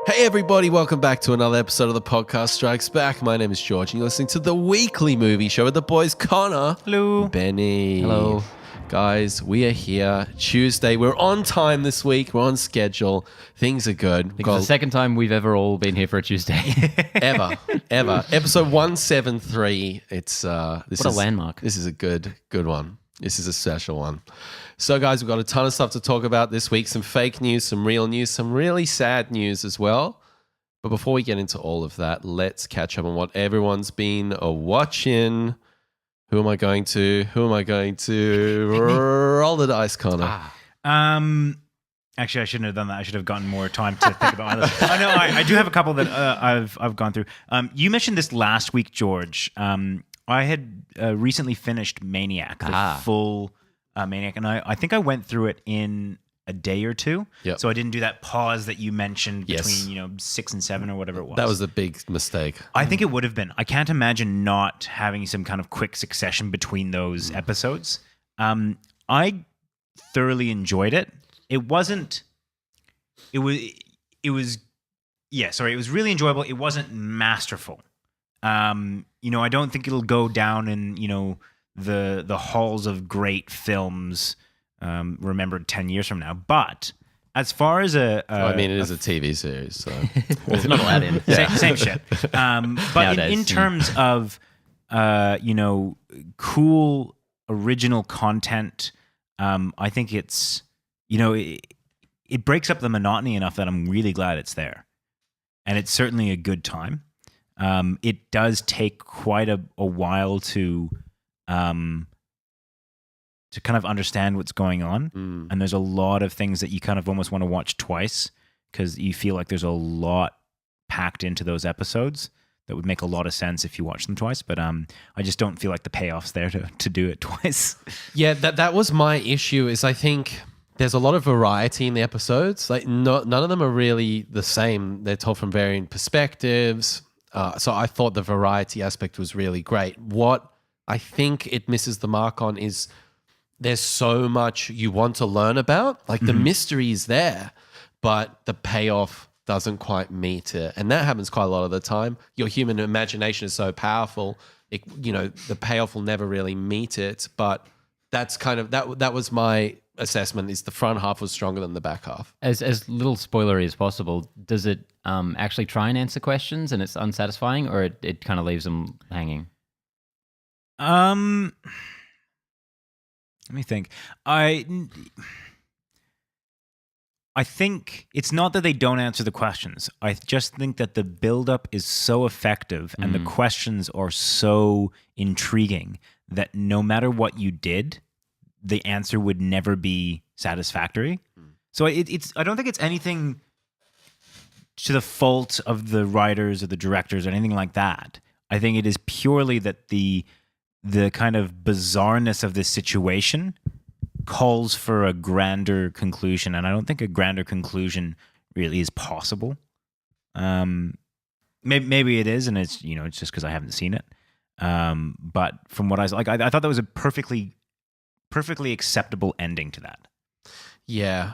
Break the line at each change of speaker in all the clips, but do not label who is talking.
Hey everybody, welcome back to another episode of the Podcast Strikes Back. My name is George and you're listening to the weekly movie show with the boys Connor.
Hello.
Benny.
Hello.
Guys, we are here Tuesday. We're on time this week. We're on schedule. Things are good.
It's the second time we've ever all been here for a Tuesday.
Ever. Episode 173. This
What
is
a landmark.
This is a good one. This is a special one. So, guys, we've got a ton of stuff to talk about this week. Some fake news, some real news, some really sad news as well. But before we get into all of that, let's catch up on what everyone's been watching. Who am I going to roll the dice, Connor?
Actually, I shouldn't have done that. I should have gotten more time to think about my list. I know I do have a couple that I've gone through. You mentioned this last week, George. I had recently finished Maniac, the full Maniac, and I think I went through it in a day or two.
Yep.
So I didn't do that pause that you mentioned between 6 and 7 or whatever it was.
That was a big mistake.
I think it would have been. I can't imagine not having some kind of quick succession between those episodes. I thoroughly enjoyed it. It was really enjoyable. It wasn't masterful. I don't think it'll go down in, the halls of great films remembered 10 years from now. But as far as it
is a TV series, so
It's not allowed in.
same shit. But in terms of, cool original content, I think it's, it breaks up the monotony enough that I'm really glad it's there. And it's certainly a good time. It does take quite a while to kind of understand what's going on. And there's a lot of things that you kind of almost want to watch twice because you feel like there's a lot packed into those episodes that would make a lot of sense if you watch them twice. But I just don't feel like the payoff's there to do it twice.
Yeah, that was my issue. Is I think there's a lot of variety in the episodes. Like none of them are really the same. They're told from varying perspectives. So I thought the variety aspect was really great. What I think it misses the mark on is there's so much you want to learn about. Like the mystery is there, but the payoff doesn't quite meet it. And that happens quite a lot of the time. Your human imagination is so powerful. The payoff will never really meet it. But that's kind of, that was my assessment, is the front half was stronger than the back half.
As little spoilery as possible, does it actually try and answer questions and it's unsatisfying, or it kind of leaves them hanging?
Let me think. I think it's not that they don't answer the questions. I just think that the buildup is so effective and the questions are so intriguing that no matter what you did, the answer would never be satisfactory. So I don't think it's anything to the fault of the writers or the directors or anything like that. I think it is purely that the kind of bizarreness of this situation calls for a grander conclusion, and I don't think a grander conclusion really is possible. Maybe it is, and it's it's just because I haven't seen it. But from what I thought that was a perfectly acceptable ending to that.
Yeah.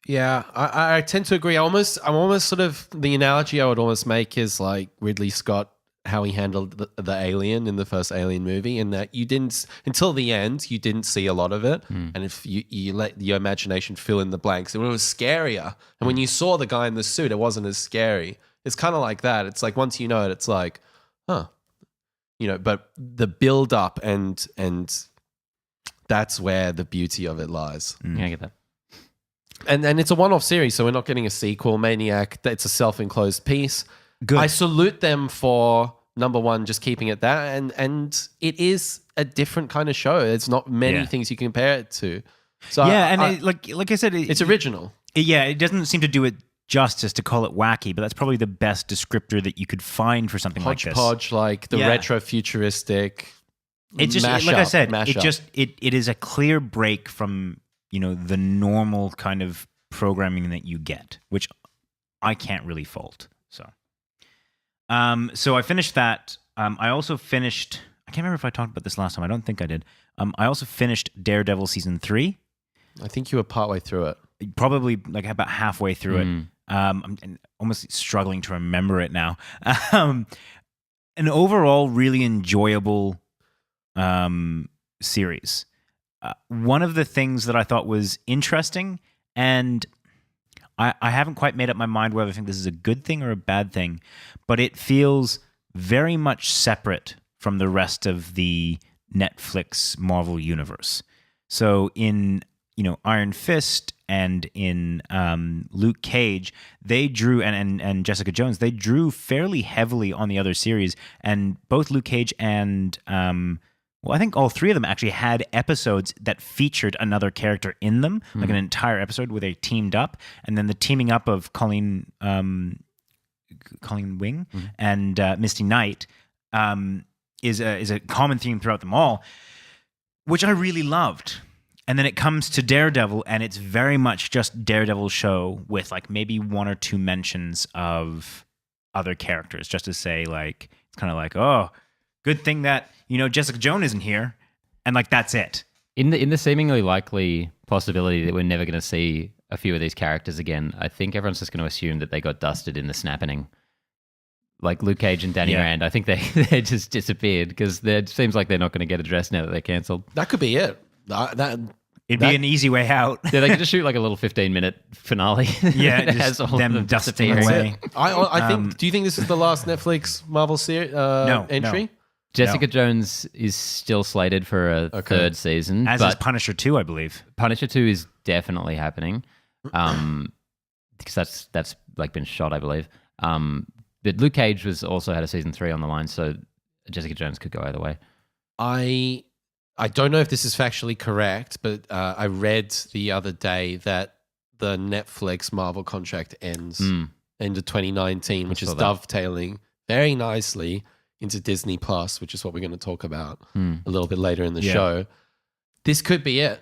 I tend to agree. I'm almost sort of, the analogy I would almost make is like Ridley Scott, how he handled the alien in the first Alien movie, and that you didn't, until the end, you didn't see a lot of it. And if you let your imagination fill in the blanks, it was scarier. And when you saw the guy in the suit, it wasn't as scary. It's kind of like that. It's like once you know it, it's like, but the build up and that's where the beauty of it lies.
Yeah, I get that.
And it's a one-off series, so we're not getting a sequel. Maniac, it's a self-enclosed piece.
Good.
I salute them for, number one, just keeping it that, and it is a different kind of show. There's not many things you can compare it to. So
like I said,
it's original.
It doesn't seem to do it justice to call it wacky, but that's probably the best descriptor that you could find for something like this.
Hodgepodge, like the retro futuristic.
It just,
mashup,
like I said,
mashup.
it is a clear break from the normal kind of programming that you get, which I can't really fault. So I finished that. I also finished, I can't remember if I talked about this last time. I don't think I did. I also finished Daredevil season 3.
I think you were partway through it.
Probably like about halfway through it. I'm almost struggling to remember it now. An overall really enjoyable series. One of the things that I thought was interesting, and I haven't quite made up my mind whether I think this is a good thing or a bad thing, but it feels very much separate from the rest of the Netflix Marvel universe. So in Iron Fist and in Luke Cage, they drew and Jessica Jones, they drew fairly heavily on the other series, and both Luke Cage and I think all three of them actually had episodes that featured another character in them, like an entire episode where they teamed up, and then the teaming up of Colleen Wing and Misty Knight is a common theme throughout them all, which I really loved. And then it comes to Daredevil, and it's very much just Daredevil's show with like maybe one or two mentions of other characters, just to say like it's kind of like, oh, good thing that Jessica Jones isn't here, and like that's it.
In the seemingly likely possibility that we're never going to see a few of these characters again, I think everyone's just going to assume that they got dusted in the snapping. Like Luke Cage and Danny Rand, I think they just disappeared because it seems like they're not going to get addressed now that they're cancelled.
That could be it.
It'd be an easy way out.
Yeah, they could just shoot like a little 15-minute finale.
Yeah,
that has all
them
of them
dusting
disappearing.
away.
I think. Do you think this is the last Netflix Marvel series entry?
No.
Jessica Jones is still slated for a third season.
As is Punisher 2, I believe.
Punisher 2 is definitely happening. Because that's like been shot, I believe. But Luke Cage also had a season 3 on the line, so Jessica Jones could go either way.
I don't know if this is factually correct, but I read the other day that the Netflix Marvel contract ends end of 2019, which is dovetailing very nicely into Disney Plus, which is what we're going to talk about a little bit later in the show. This could be it.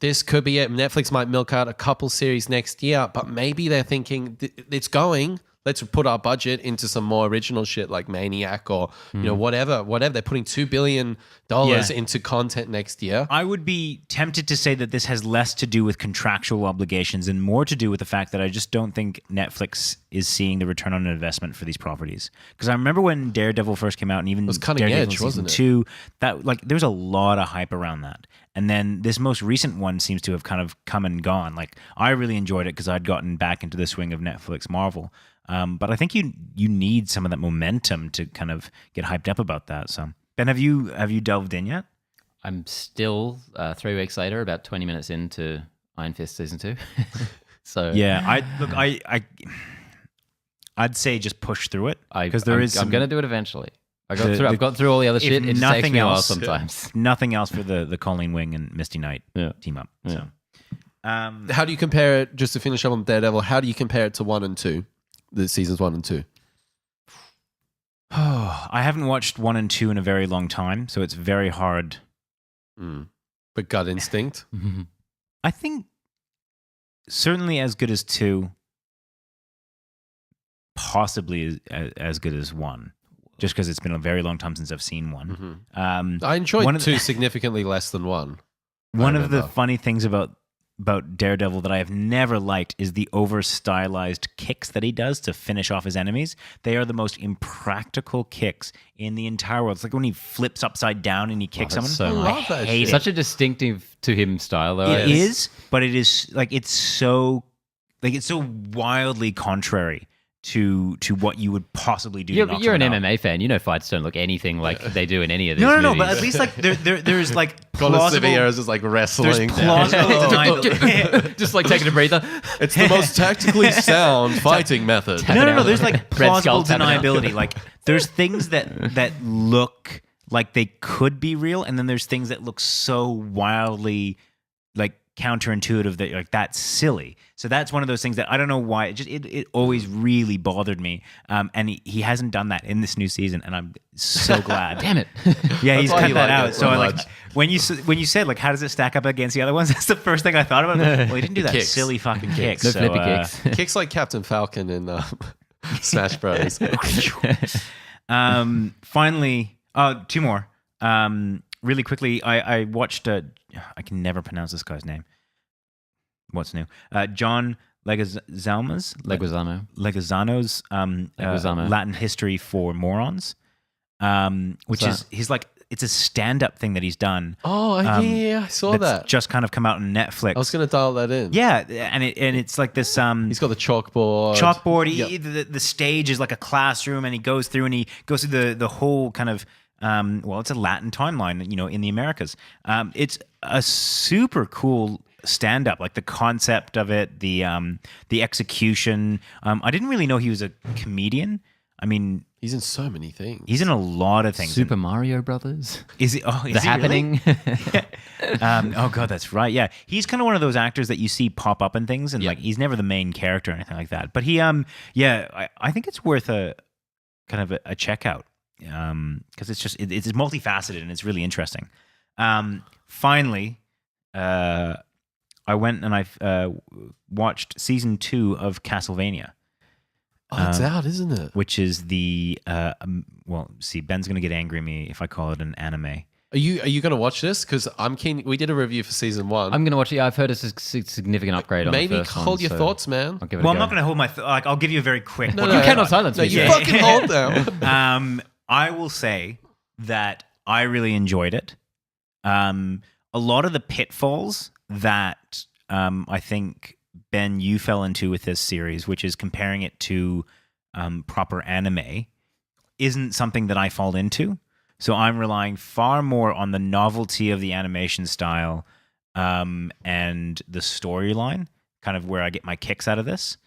Netflix might milk out a couple series next year, but maybe they're thinking it's going. Let's put our budget into some more original shit like Maniac or whatever. They're putting $2 billion into content next year.
I would be tempted to say that this has less to do with contractual obligations and more to do with the fact that I just don't think Netflix is seeing the return on investment for these properties. Because I remember when Daredevil first came out, and even
it was cutting
Daredevil
edge, wasn't it?
2, that like there was a lot of hype around that. And then this most recent one seems to have kind of come and gone. Like I really enjoyed it because I'd gotten back into the swing of Netflix Marvel. But I think you need some of that momentum to kind of get hyped up about that. So Ben, have you delved in yet?
I'm still 3 weeks later, about 20 minutes into Iron Fist season 2. So
yeah, I'd say just push through it because I'm
going to do it eventually. I've got through all the other shit. It takes me a while sometimes.
Nothing else for the Colleen Wing and Misty Knight team up.
Yeah.
So,
how do you compare it? Just to finish up on Daredevil, how do you compare it to 1 and 2? The seasons 1 and 2.
I haven't watched 1 and 2 in a very long time, so it's very hard.
But gut instinct.
I think certainly as good as 2, possibly as good as 1. Just because it's been a very long time since I've seen 1.
I enjoyed 2 significantly less than 1.
One of the funny things about Daredevil that I have never liked is the over-stylized kicks that he does to finish off his enemies. They are the most impractical kicks in the entire world. It's like when he flips upside down and he kicks someone.
So
I hate it.
Such a distinctive to him style, though.
It is, but it is like it's so wildly contrary to what you would possibly do.
You're an MMA fan. You know fights don't look anything like they do in any of these
No,
movies.
but at least like there's like
plausible.
plausible.
is like wrestling.
There's plausible deniability.
Just like taking a breather.
It's the most tactically sound fighting method.
No. There's like plausible
skull tapping out.
deniability. Like there's things that look like they could be real, and then there's things that look so wildly like counterintuitive that like that's silly. So that's one of those things that I don't know why it always really bothered me. And he hasn't done that in this new season, and I'm so glad.
Damn it.
Yeah, he's
why
cut
you
that
like
out.
it
So
so
I like
much.
when you said like how does it stack up against the other ones? That's the first thing I thought about. Well, he didn't do that
Kicks.
silly fucking kicks.
No
So,
flippy kicks.
Kicks like Captain Falcon in Smash Bros.
Finally, 2 more. Really quickly, I watched. I can never pronounce this guy's name. What's new? John Leguizamo's
Leguizamo.
Latin history for morons, which is it's a stand-up thing that he's done.
Oh, yeah, I saw that.
Just kind of come out on Netflix.
I was going to dial that in.
Yeah, and it's like this.
He's got the chalkboard.
Yep. The stage is like a classroom, and he goes through the whole kind of. It's a Latin timeline, in the Americas. It's a super cool stand-up, like the concept of it, the execution. I didn't really know he was a comedian. I mean,
he's in so many things.
He's in a lot of things.
Super Mario Brothers.
Is he? Oh, is
The
he
Happening.
Really? Oh god, that's right. Yeah, he's kind of one of those actors that you see pop up in things, and like he's never the main character or anything like that. But he, I think it's worth a kind of a check out because it's just it's multifaceted and it's really interesting. Finally, I went and I watched season 2 of Castlevania.
Oh, it's out, isn't it?
Which is the Ben's gonna get angry at me if I call it an anime.
Are you going to watch this? Because I'm keen. We did a review for season 1.
I'm going to watch it. Yeah, I've heard it's a significant upgrade on the first one.
Maybe hold your thoughts, man.
I'll give it a go.
I'm not going to hold my I'll give you a very quick.
You cannot silence me.
You fucking hold them.
I will say that I really enjoyed it. A lot of the pitfalls that I think, Ben, you fell into with this series, which is comparing it to proper anime, isn't something that I fall into. So I'm relying far more on the novelty of the animation style and the storyline, kind of where I get my kicks out of this.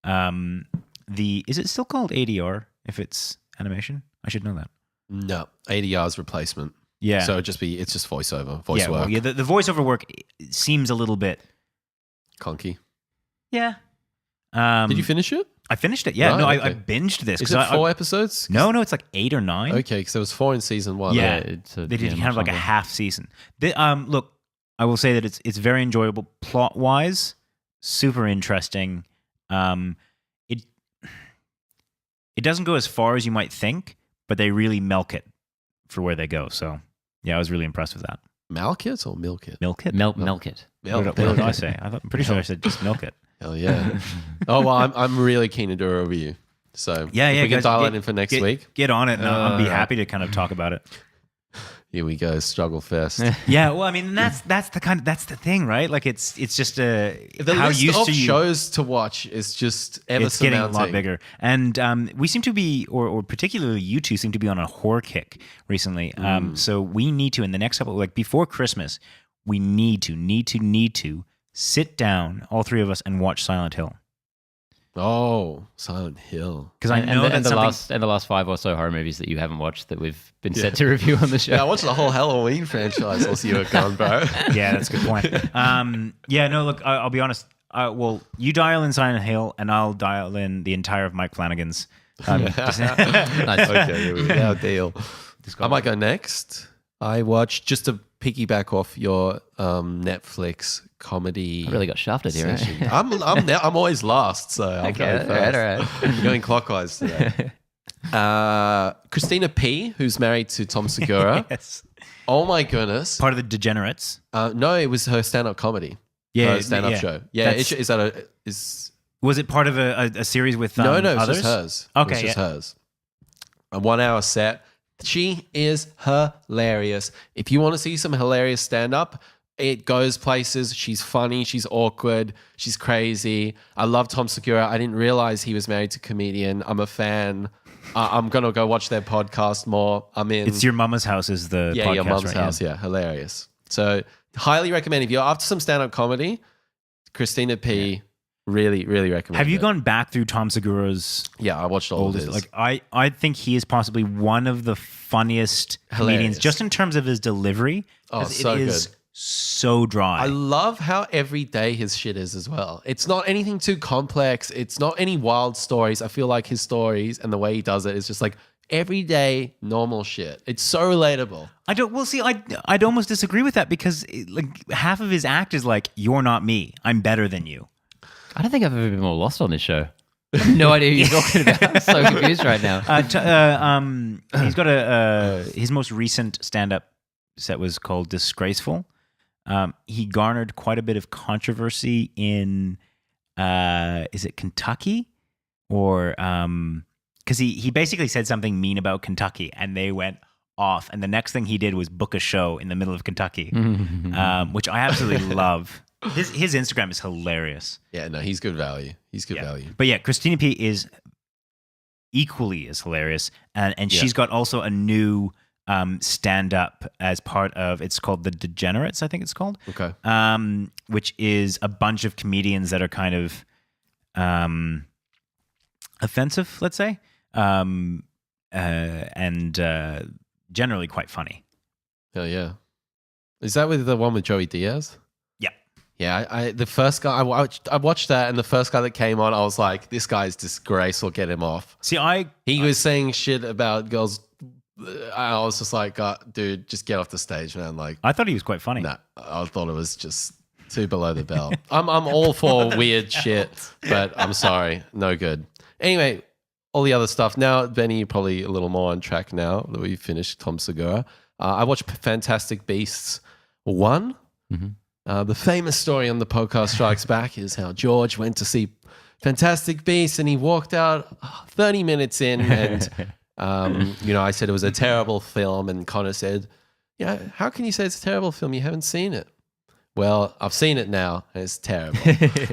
Is it still called ADR if it's animation? I should know that.
No, ADR's replacement.
Yeah.
So it's just voiceover, voice work.
Well, the voiceover work seems a little bit
Conky.
Yeah.
Did you finish it?
I finished it. Yeah.
Right,
no,
okay.
I binged this.
Is it 4 episodes?
No, it's like 8 or 9.
Okay, because there was 4 in season 1.
Yeah, they did kind of like a half season. Look, I will say that it's very enjoyable plot wise, super interesting. It doesn't go as far as you might think, but they really milk it for where they go. So yeah, I was really impressed with that.
Milk it or milk it?
Milk it.
Milk it.
What did I say? I'm pretty sure I said just milk it.
Hell yeah. Oh, well, I'm really keen to do a review. So
yeah,
if we can
guys,
dial it in for next week.
Get on it, and I'll be happy to kind of talk about it.
Here we go, struggle fest.
Yeah, well, I mean, that's the thing, right? Like it's just
the
how
list
used
of
to you.
Shows to watch is just ever
It's getting a
mounting.
lot bigger, and we seem to be, or particularly you two, seem to be on a horror kick recently. So we need to in the next couple, like before Christmas, we need to sit down, all three of us, and watch Silent Hill.
Oh, Silent Hill.
Because I know that
the last 5 or so horror movies that you haven't watched that we've been set to review on the show.
Yeah, I watched the whole Halloween franchise whilst you were gone, bro.
Yeah, that's a good point. Yeah, no, look, I'll be honest. Well, you dial in Silent Hill, and I'll dial in the entire of Mike Flanagan's.
Nice.
Okay, here we go. Our deal. I might go next. I watched, just to piggyback off your Netflix comedy.
I really got shafted here.
Session. I'm always last, so I'll go first.
All right.
I'm going clockwise today. Christina P., who's married to Tom Segura.
Yes.
Oh my goodness.
Part of the Degenerates.
No, it was her stand-up comedy.
Yeah,
her stand-up show. Yeah, is that
was it part of a series with
no,
others?
it was just hers.
Okay,
it was just hers. A 1-hour set. She is hilarious. If you want to see some hilarious stand-up, it goes places. She's funny. She's awkward. She's crazy. I love Tom Segura. I didn't realize he was married to a comedian. I'm a fan. I'm going to go watch their podcast more. I'm in.
It's Your Mama's House is the podcast,
Your Mama's
right?
House. Yeah, hilarious. So highly recommend. If you're after some stand-up comedy, Christina P., really, really recommend.
Have you
it.
gone back through Tom Segura's?
Yeah, I watched all of his.
Like I think he is possibly one of the funniest comedians, just in terms of his delivery.
Oh, so
it is
good.
So dry.
I love how everyday his shit is as well. It's not anything too complex. It's not any wild stories. I feel like his stories and the way he does it is just like everyday normal shit. It's so relatable.
I'd almost disagree with that because like half of his act is like, you're not me. I'm better than you.
I don't think I've ever been more lost on this show. I have no idea who you're talking about. I'm so confused right now.
He's got his most recent stand-up set was called Disgraceful. He garnered quite a bit of controversy in is it Kentucky or because he basically said something mean about Kentucky and they went off, and the next thing he did was book a show in the middle of Kentucky, which I absolutely love. His Instagram is hilarious.
Yeah, no, he's good value. He's good value.
But yeah, Christina P is equally as hilarious, and she's got also a new stand up as part of, it's called The Degenerates, I think it's called.
Okay.
Which is a bunch of comedians that are kind of offensive, let's say, and generally quite funny.
Hell yeah. Is that with the one with Joey Diaz?
Yeah.
Yeah, I the first guy I watched that, and the first guy that came on, I was like, this guy's disgraceful, get him off.
See,
he was saying shit about girls. I was just like, dude, just get off the stage, man. Like,
I thought he was quite funny.
Nah, I thought it was just too below the belt. I'm all for weird shit, but I'm sorry, no good. Anyway, all the other stuff. Now, Benny, you're probably a little more on track now that we've finished Tom Segura. I watched Fantastic Beasts 1. The famous story on the podcast Strikes Back is how George went to see Fantastic Beasts and he walked out 30 minutes in and, I said it was a terrible film, and Connor said, how can you say it's a terrible film? You haven't seen it. Well, I've seen it now, and it's terrible.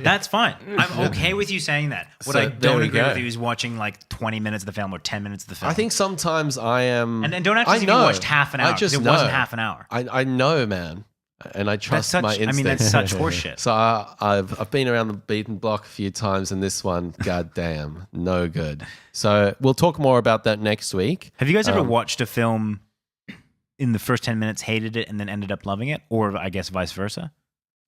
That's fine. I'm okay with you saying that. What I don't agree with you is watching like 20 minutes of the film or 10 minutes of the film.
I think sometimes I am...
And don't actually see if you watched half an hour, because it wasn't half an hour.
I know, man. And I trust my instincts.
I mean, that's such horseshit.
So I've been around the beaten block a few times, and this one, goddamn, no good. So we'll talk more about that next week.
Have you guys ever watched a film in the first 10 minutes, hated it, and then ended up loving it? Or I guess vice versa?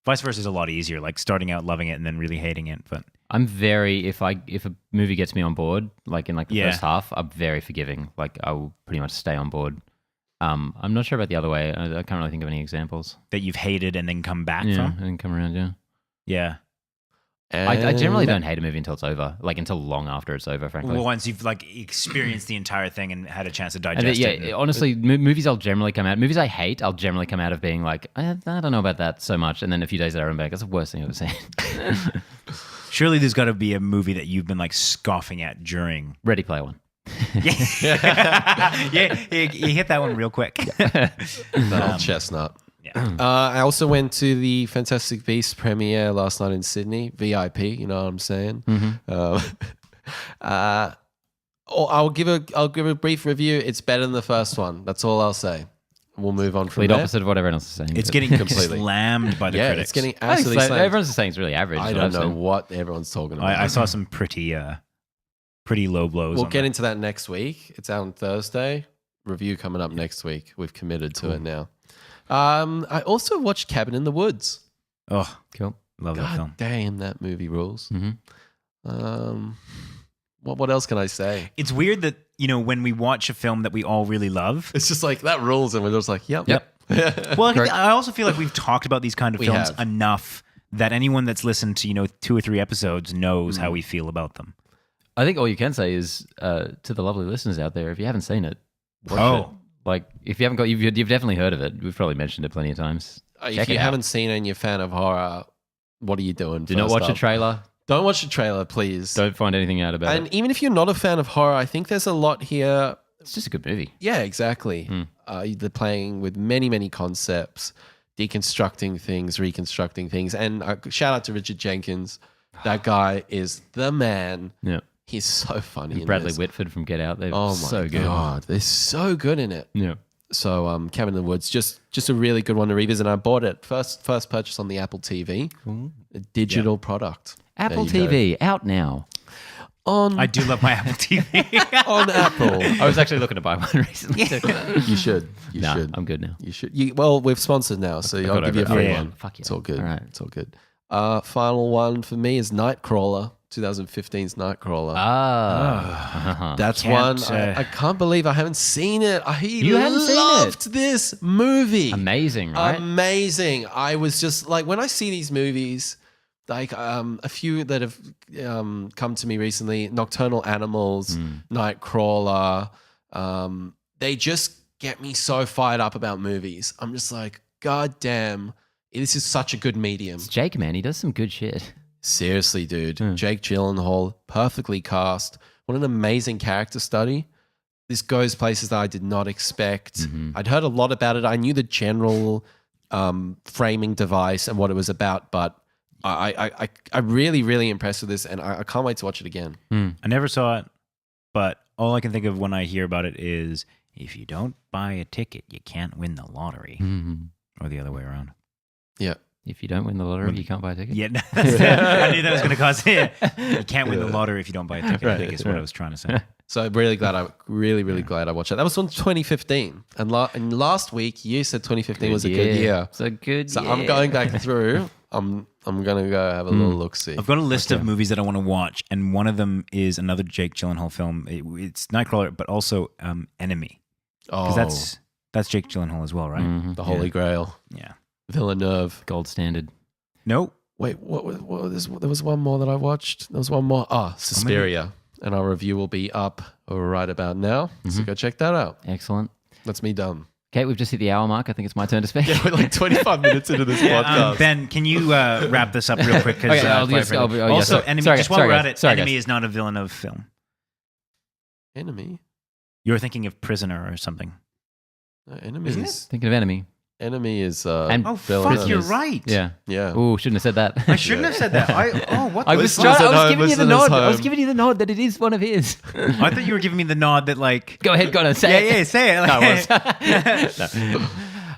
Vice versa is a lot easier, like starting out loving it and then really hating it. But
I'm very, if a movie gets me on board, like in like the first half, I'm very forgiving. Like I will pretty much stay on board. I'm not sure about the other way. I can't really think of any examples
that you've hated and then come back from.
And then come around.
Yeah.
I generally don't hate a movie until it's over, like until long after it's over, frankly.
Well, once you've like experienced the entire thing and had a chance to digest it.
Honestly, movies I'll generally come out. Movies I hate, I'll generally come out of being like, I don't know about that so much, and then a few days later I'm back. That's the worst thing I've ever seen.
Surely there's got to be a movie that you've been like scoffing at during
Ready Player One.
Yeah, you hit that one real quick.
That old chestnut.
Yeah.
I also went to the Fantastic Beasts premiere last night in Sydney, VIP. You know what I'm saying? I'll give a brief review. It's better than the first one. That's all I'll say. We'll move on from
Complete
there.
opposite of what everyone else is saying.
It's getting completely slammed by the critics.
It's getting absolutely slammed.
Everyone's saying it's really average.
I don't know what everyone's talking about.
I saw some pretty low blows.
We'll get into that next week. It's out on Thursday. Review coming up next week. We've committed to it now. I also watched Cabin in the Woods.
Oh, cool. Love that film.
Damn, that movie rules. What else can I say?
It's weird that, when we watch a film that we all really love,
it's just like that rules, and we're just like, yep.
Well, I also feel like we've talked about these kind of films enough that anyone that's listened to, 2 or 3 episodes knows how we feel about them.
I think all you can say is to the lovely listeners out there, if you haven't seen it, watch it. Like, if you haven't you've definitely heard of it. We've probably mentioned it plenty of times.
If you haven't seen it and you're a fan of horror, what are you doing?
Do not watch a trailer.
Don't watch the trailer, please.
Don't find anything out about it.
And even if you're not a fan of horror, I think there's a lot here.
It's just a good movie.
Yeah, exactly. They're playing with many, many concepts, deconstructing things, reconstructing things. And shout out to Richard Jenkins. That guy is the man.
Yeah.
He's so funny.
And Bradley Whitford from Get Out. They're so good.
God, they're so good in it.
Yeah.
So Cabin in the Woods, just a really good one to revisit. And I bought it first purchase on the Apple TV, a digital product.
Apple TV out now.
I do love my Apple TV
on Apple.
I was actually looking to buy one recently.
You should. You should.
I'm good now.
You should. Well, we've sponsored now, so I'll give you a free one.
Fuck yeah.
It's all good.
All right.
It's all good. Final one for me is Nightcrawler. 2015's Nightcrawler. That's one. I can't believe I haven't seen it.
You haven't seen it?
Loved this movie.
Amazing, right?
Amazing. I was just like, when I see these movies, like a few that have come to me recently, Nocturnal Animals, Nightcrawler, they just get me so fired up about movies. I'm just like, God damn, this is such a good medium.
It's Jake, man. He does some good shit.
Seriously, dude. Jake Gyllenhaal, perfectly cast. What an amazing character study. This goes places that I did not expect. I'd heard a lot about it. I knew the general framing device and what it was about, but I'm really, really impressed with this, and I can't wait to watch it again.
I never saw it, but all I can think of when I hear about it is if you don't buy a ticket, you can't win the lottery. Or the other way around.
Yeah.
If you don't win the lottery, you can't buy a ticket.
Yeah, I knew that was going to cause it. You can't win the lottery if you don't buy a ticket, I think is what I was trying to say.
So I'm really glad glad I watched that. That was from 2015. And last week you said 2015 was a good year.
It's a good
So
year.
I'm going back through. I'm going to go have a little look-see.
I've got a list of movies that I want to watch, and one of them is another Jake Gyllenhaal film. It's Nightcrawler, but also Enemy. Because that's Jake Gyllenhaal as well, right?
The Holy Grail.
Yeah.
Villeneuve.
Gold standard.
Nope.
Wait, what was there was one more that I watched. There was one more. Suspiria. And our review will be up right about now. So go check that out.
Excellent.
That's me done.
Okay, we've just hit the hour mark. I think it's my turn to speak.
Yeah, we're like 25 minutes into this podcast.
Ben, can you wrap this up real quick?
Okay,
Also, Enemy.
Sorry,
just while
sorry,
we're
guys.
at it,
Sorry,
Enemy
guys.
is not a Villeneuve film.
Enemy?
You're thinking of Prisoner or something.
Enemy
Isn't
is...
Thinking of Enemy.
Enemy is...
And
Oh,
Villeneuve.
fuck, you're right.
Yeah.
Yeah.
Ooh, shouldn't have said that.
I shouldn't have said that. What?
I was
Listeners at home,
giving you the
listeners
nod. I
home.
was giving you the nod that it is one of his.
I thought you were giving me the nod that like...
Go ahead, go on, say it.
Yeah, say it.
No,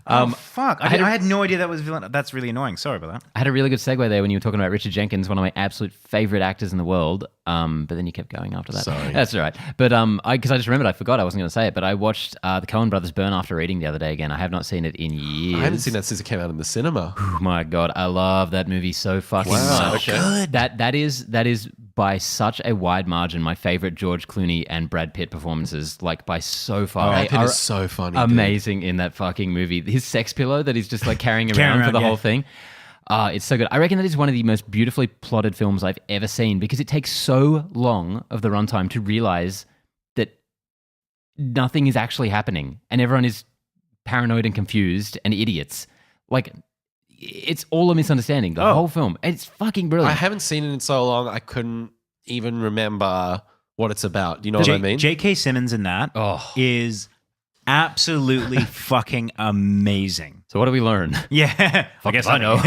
I was.
Fuck. I had no idea that was Villeneuve. That's really annoying. Sorry about that.
I had a really good segue there when you were talking about Richard Jenkins, one of my absolute favorite actors in the world. But then you kept going after that.
Sorry.
That's all right. But because I just remembered, I forgot I wasn't going to say it. But I watched the Coen Brothers Burn After Reading the other day again. I have not seen it in years.
I haven't seen that since it came out in the cinema.
Oh my god, I love that movie so fucking
Wow,
much.
okay.
Good.
That is by such a wide margin my favorite George Clooney and Brad Pitt performances, like by so far.
Brad
They
Pitt
are
is so funny. dude.
amazing in that fucking movie. His sex pillow that he's just like carrying
Carrying
around for the
around,
whole
yeah.
thing. It's so good. I reckon that is one of the most beautifully plotted films I've ever seen because it takes so long of the runtime to realize that nothing is actually happening and everyone is paranoid and confused and idiots. Like, it's all a misunderstanding, the whole film. It's fucking brilliant.
I haven't seen it in so long, I couldn't even remember what it's about. Do you know what I mean?
J.K. Simmons in that is absolutely fucking amazing.
So what do we learn?
Yeah. I guess I know.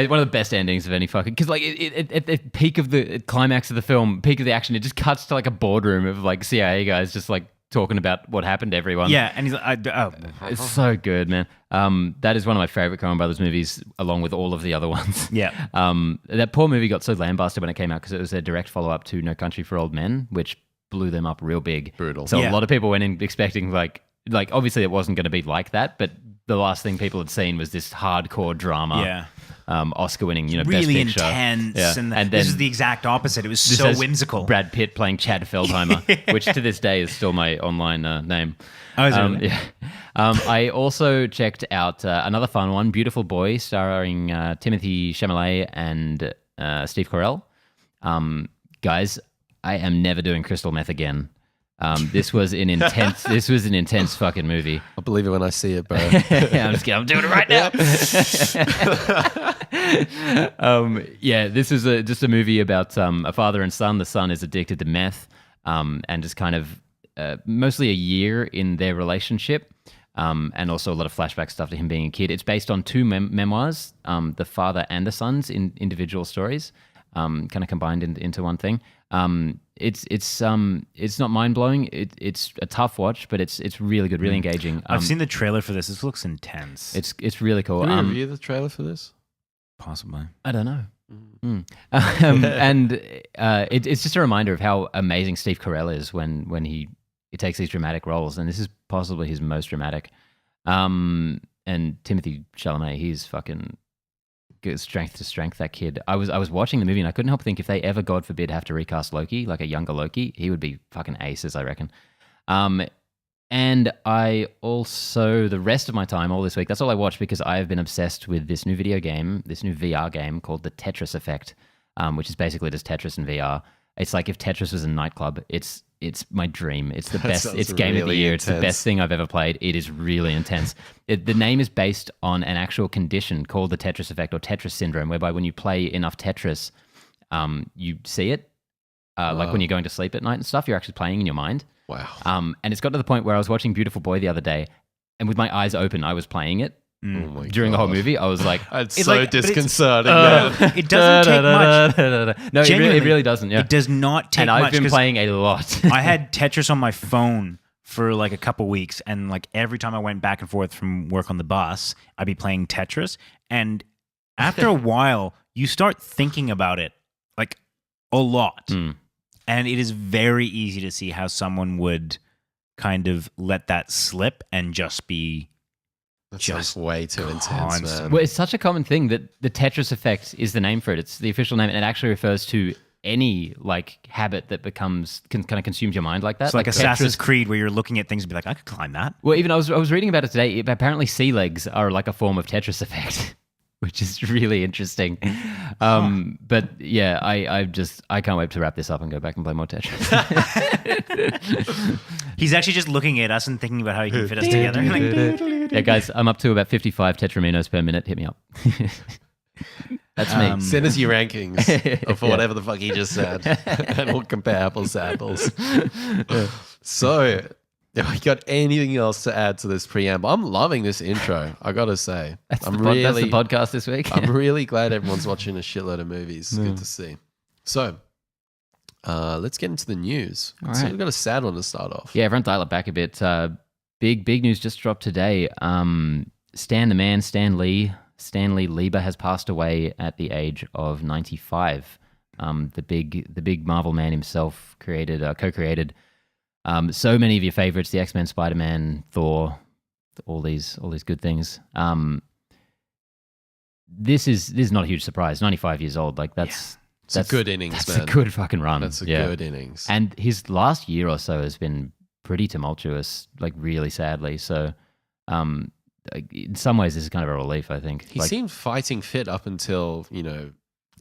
One of the best endings of any fucking... Because like at the peak of the climax of the film, peak of the action, it just cuts to like a boardroom of like CIA guys just like talking about what happened to everyone.
Yeah, and he's like,
It's so good, man. That is one of my favorite Coen Brothers movies, along with all of the other ones.
Yeah.
That poor movie got so lambasted when it came out because it was a direct follow-up to No Country for Old Men, which blew them up real big.
Brutal.
So
Yeah.
a lot of people went in expecting like obviously it wasn't going to be like that, but the last thing people had seen was this hardcore drama.
Yeah.
Oscar-winning, best
really
picture.
intense.
Yeah.
And,
then
this is the exact opposite. It was
this
so
has
whimsical.
Brad Pitt playing Chad Feldheimer, which to this day is still my online name.
Oh, is it really?
Yeah. I also checked out another fun one, Beautiful Boy, starring Timothée Chalamet and Steve Carell. Guys, I am never doing crystal meth again. This was an intense. This was an intense fucking movie.
I'll believe it when I see it, bro.
Yeah, I'm just kidding. I'm doing it right now. This is just a movie about a father and son. The son is addicted to meth, and just kind of mostly a year in their relationship, and also a lot of flashback stuff to him being a kid. It's based on two memoirs, the father and the son's in individual stories, kind of combined into one thing. It's not mind blowing. It's a tough watch, but it's really good, really engaging.
I've seen the trailer for this. This looks intense.
It's really cool.
Did we review the trailer for this?
Possibly.
I don't know. It's just a reminder of how amazing Steve Carell is when he takes these dramatic roles, and this is possibly his most dramatic. And Timothée Chalamet, he's fucking good, strength to strength. That kid. I was watching the movie and I couldn't help but think if they ever, God forbid, have to recast Loki, like a younger Loki, he would be fucking aces, I reckon. And I also, the rest of my time, all this week, that's all I watched because I have been obsessed with this new video game, this new VR game called The Tetris Effect, which is basically just Tetris in VR. It's like if Tetris was a nightclub. It's it's my dream. It's the
That
best.
sounds
It's game of the
really
year. It's the
intense.
best thing I've ever played. It is really intense. The name is based on an actual condition called the Tetris effect or Tetris syndrome, whereby when you play enough Tetris, you see it. Like when you're going to sleep at night and stuff, you're actually playing in your mind.
Wow.
And it's got to the point where I was watching Beautiful Boy the other day, and with my eyes open, I was playing it.
Oh my
During the whole
God.
movie, I was like,
It's
It's
so
like- but it's-
disconcerting. man.
It doesn't take much.
No, it
Genuinely,
really doesn't. Yeah,
It does not take
and
much.
I've been
'cause
playing a lot.
I had Tetris on my phone for like a couple weeks, and like every time I went back and forth from work on the bus, I'd be playing Tetris. And after a while, you start thinking about it like a lot. And it is very easy to see how someone would kind of let that slip and just be
That's
just
way too intense,
constant.
man.
Well, it's such a common thing that the Tetris effect is the name for it. It's the official name, and it actually refers to any like habit that kind of consumes your mind like that.
it's like
Tetris-
Assassin's Creed, where you're looking at things and be like, I could climb that.
Well, even I was reading about it today. Apparently, sea legs are like a form of Tetris effect, which is really interesting. But yeah, I can't wait to wrap this up and go back and play more Tetris.
He's actually just looking at us and thinking about how he can fit us together. Like,
Yeah, guys, I'm up to about 55 Tetraminos per minute. Hit me up. That's me.
Send us your rankings of whatever the fuck he just said, and we'll compare apples to apples. So, have we got anything else to add to this preamble? I'm loving this intro. I gotta say,
That's the podcast this week.
I'm really glad everyone's watching a shitload of movies. Good to see. So, let's get into the news.
All
So
right.
we've got a sad one to start off.
Yeah, everyone dial it back a bit. Big news just dropped today. Stan Lee Lieber has passed away at the age of 95. The big Marvel man himself co-created so many of your favorites: the X-Men, Spider-Man, Thor, all these good things. This is not a huge surprise. 95 years old, like that's
a good innings,
That's
man.
a good fucking run.
That's a good innings.
And his last year or so has been pretty tumultuous, like really sadly. So, in some ways, this is kind of a relief, I think.
He
Like,
seemed fighting fit up until,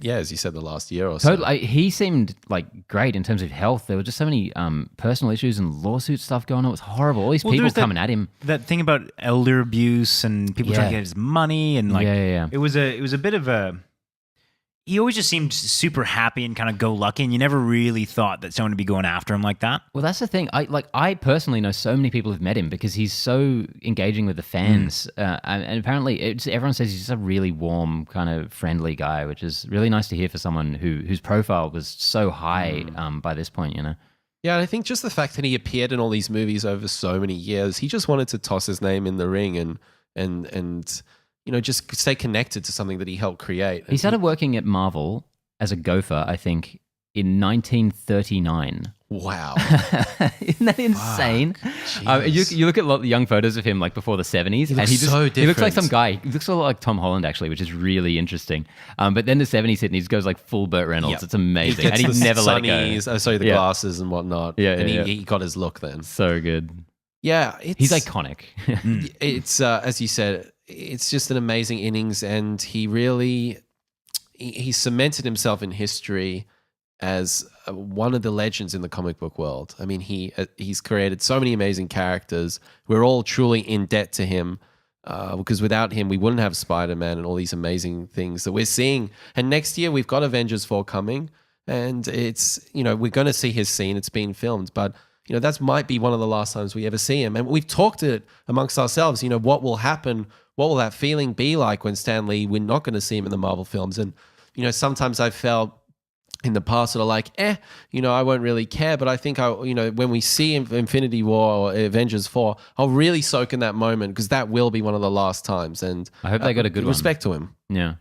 as you said, the last year or so.
totally. He seemed like great in terms of health. There were just so many personal issues and lawsuit stuff going on. It was horrible. All these people
there's
coming at him.
that thing about elder abuse and people trying to
Yeah.
get his money and like
Yeah.
it was a bit of a. He always just seemed super happy and kind of go lucky, and you never really thought that someone would be going after him like that.
Well, that's the thing. I personally know so many people who've met him because he's so engaging with the fans, and apparently everyone says he's just a really warm, kind of friendly guy, which is really nice to hear for someone whose profile was so high by this point.
Yeah, and I think just the fact that he appeared in all these movies over so many years, he just wanted to toss his name in the ring and just stay connected to something that he helped create.
He started working at Marvel as a gopher, I think, in 1939.
Wow.
Isn't that insane? You look at a lot of the young photos of him like before the 70s, and
looks so
he looks like
different.
some guy. He looks a lot like Tom Holland, actually, which is really interesting. But then the 70s hit, and he just goes like full Burt Reynolds.
Yep.
It's amazing,
He
and
gets
he
the
never let it go.
sunnies, the
Yeah.
glasses and whatnot.
Yeah,
and
yeah,
he got his look then.
So good.
Yeah,
He's iconic.
It's as you said, it's just an amazing innings, and he really he cemented himself in history as one of the legends in the comic book world. I mean, he's created so many amazing characters. We're all truly in debt to him because without him, we wouldn't have Spider-Man and all these amazing things that we're seeing. And next year, we've got Avengers 4 coming, and it's we're going to see his scene. It's been filmed, but that might be one of the last times we ever see him. And we've talked it amongst ourselves. What will happen? What will that feeling be like when Stan Lee, we're not going to see him in the Marvel films? And sometimes I felt in the past sort of like, I won't really care. But I think when we see Infinity War or Avengers 4, I'll really soak in that moment because that will be one of the last times. And
I hope they got a good one.
respect to him.
Yeah.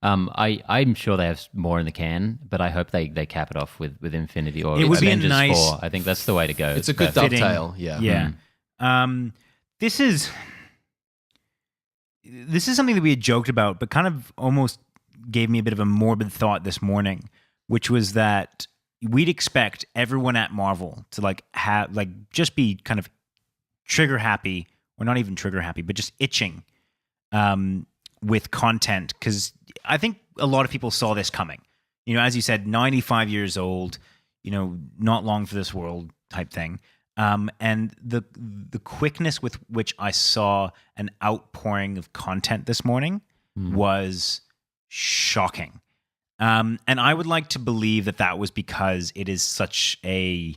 I'm sure they have more in the can, but I hope they cap it off with Infinity or
It would be
Avengers
nice-
4. I think that's the way to go.
It's a good
perfect.
dovetail. Yeah.
Yeah. This is something that we had joked about, but kind of almost gave me a bit of a morbid thought this morning, which was that we'd expect everyone at Marvel to just be kind of trigger happy, or not even trigger happy, but just itching with content, because I think a lot of people saw this coming. As you said, 95 years old, not long for this world. type thing. And the quickness with which I saw an outpouring of content this morning was shocking. And I would like to believe that was because it is such a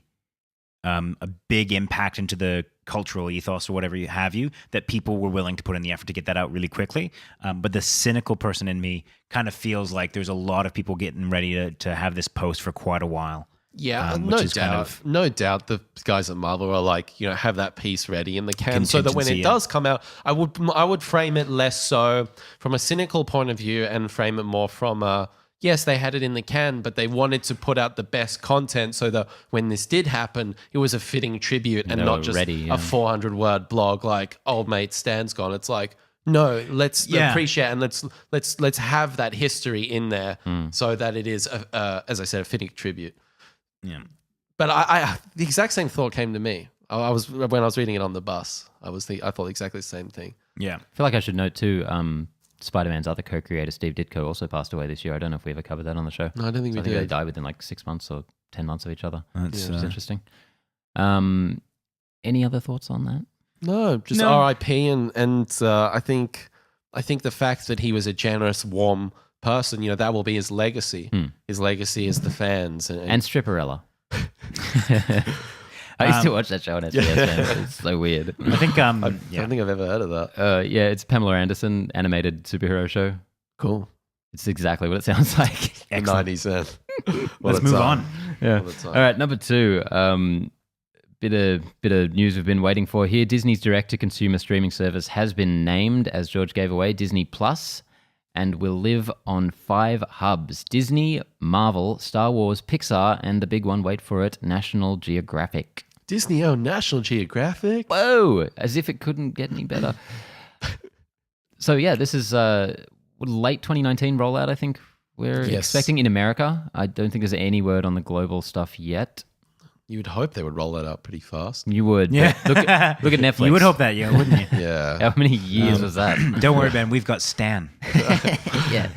big impact into the cultural ethos or whatever you have that people were willing to put in the effort to get that out really quickly. But the cynical person in me kind of feels like there's a lot of people getting ready to have this post for quite a while.
Yeah, no doubt. No doubt the guys at Marvel are like, have that piece ready in the can so that when it does come out, I would frame it less so from a cynical point of view and frame it more from a, yes, they had it in the can, but they wanted to put out the best content so that when this did happen, it was a fitting tribute and not just a 400-word blog like old mate Stan's gone. It's like, no, let's appreciate and let's have that history in there so that it is, as I said, a fitting tribute.
Yeah,
but I the exact same thought came to me. When I was reading it on the bus. I thought exactly the same thing.
Yeah,
I feel like I should note too. Spider-Man's other co-creator, Steve Ditko, also passed away this year. I don't know if we ever covered that on the show.
No, I don't think we did.
I think they died within like 6 months or 10 months of each other.
That's
interesting. Any other thoughts on that?
No, just R.I.P. and I think the fact that he was a generous, warm person, that will be his legacy. His legacy is the fans and
Stripperella. I used to watch that show on SBS. Man. It's so weird.
I think
I don't think I've ever heard of that.
It's Pamela Anderson animated superhero show.
Cool.
It's exactly what it sounds like.
The 90s then.
Let's move on.
Yeah. All right, number 2. Bit of news we've been waiting for here. Disney's direct-to-consumer streaming service has been named, as George gave away, Disney Plus, and will live on 5 hubs: Disney, Marvel, Star Wars, Pixar, and the big one, wait for it, National Geographic.
Disney owned National Geographic?
Whoa! As if it couldn't get any better. So yeah, this is late 2019 rollout, I think we're expecting in America. I don't think there's any word on the global stuff yet.
You would hope they would roll that out pretty fast.
You would.
Yeah.
Look at Netflix.
You would hope that, wouldn't you?
Yeah.
How many years was that?
Don't worry, Ben. We've got Stan.
Yeah.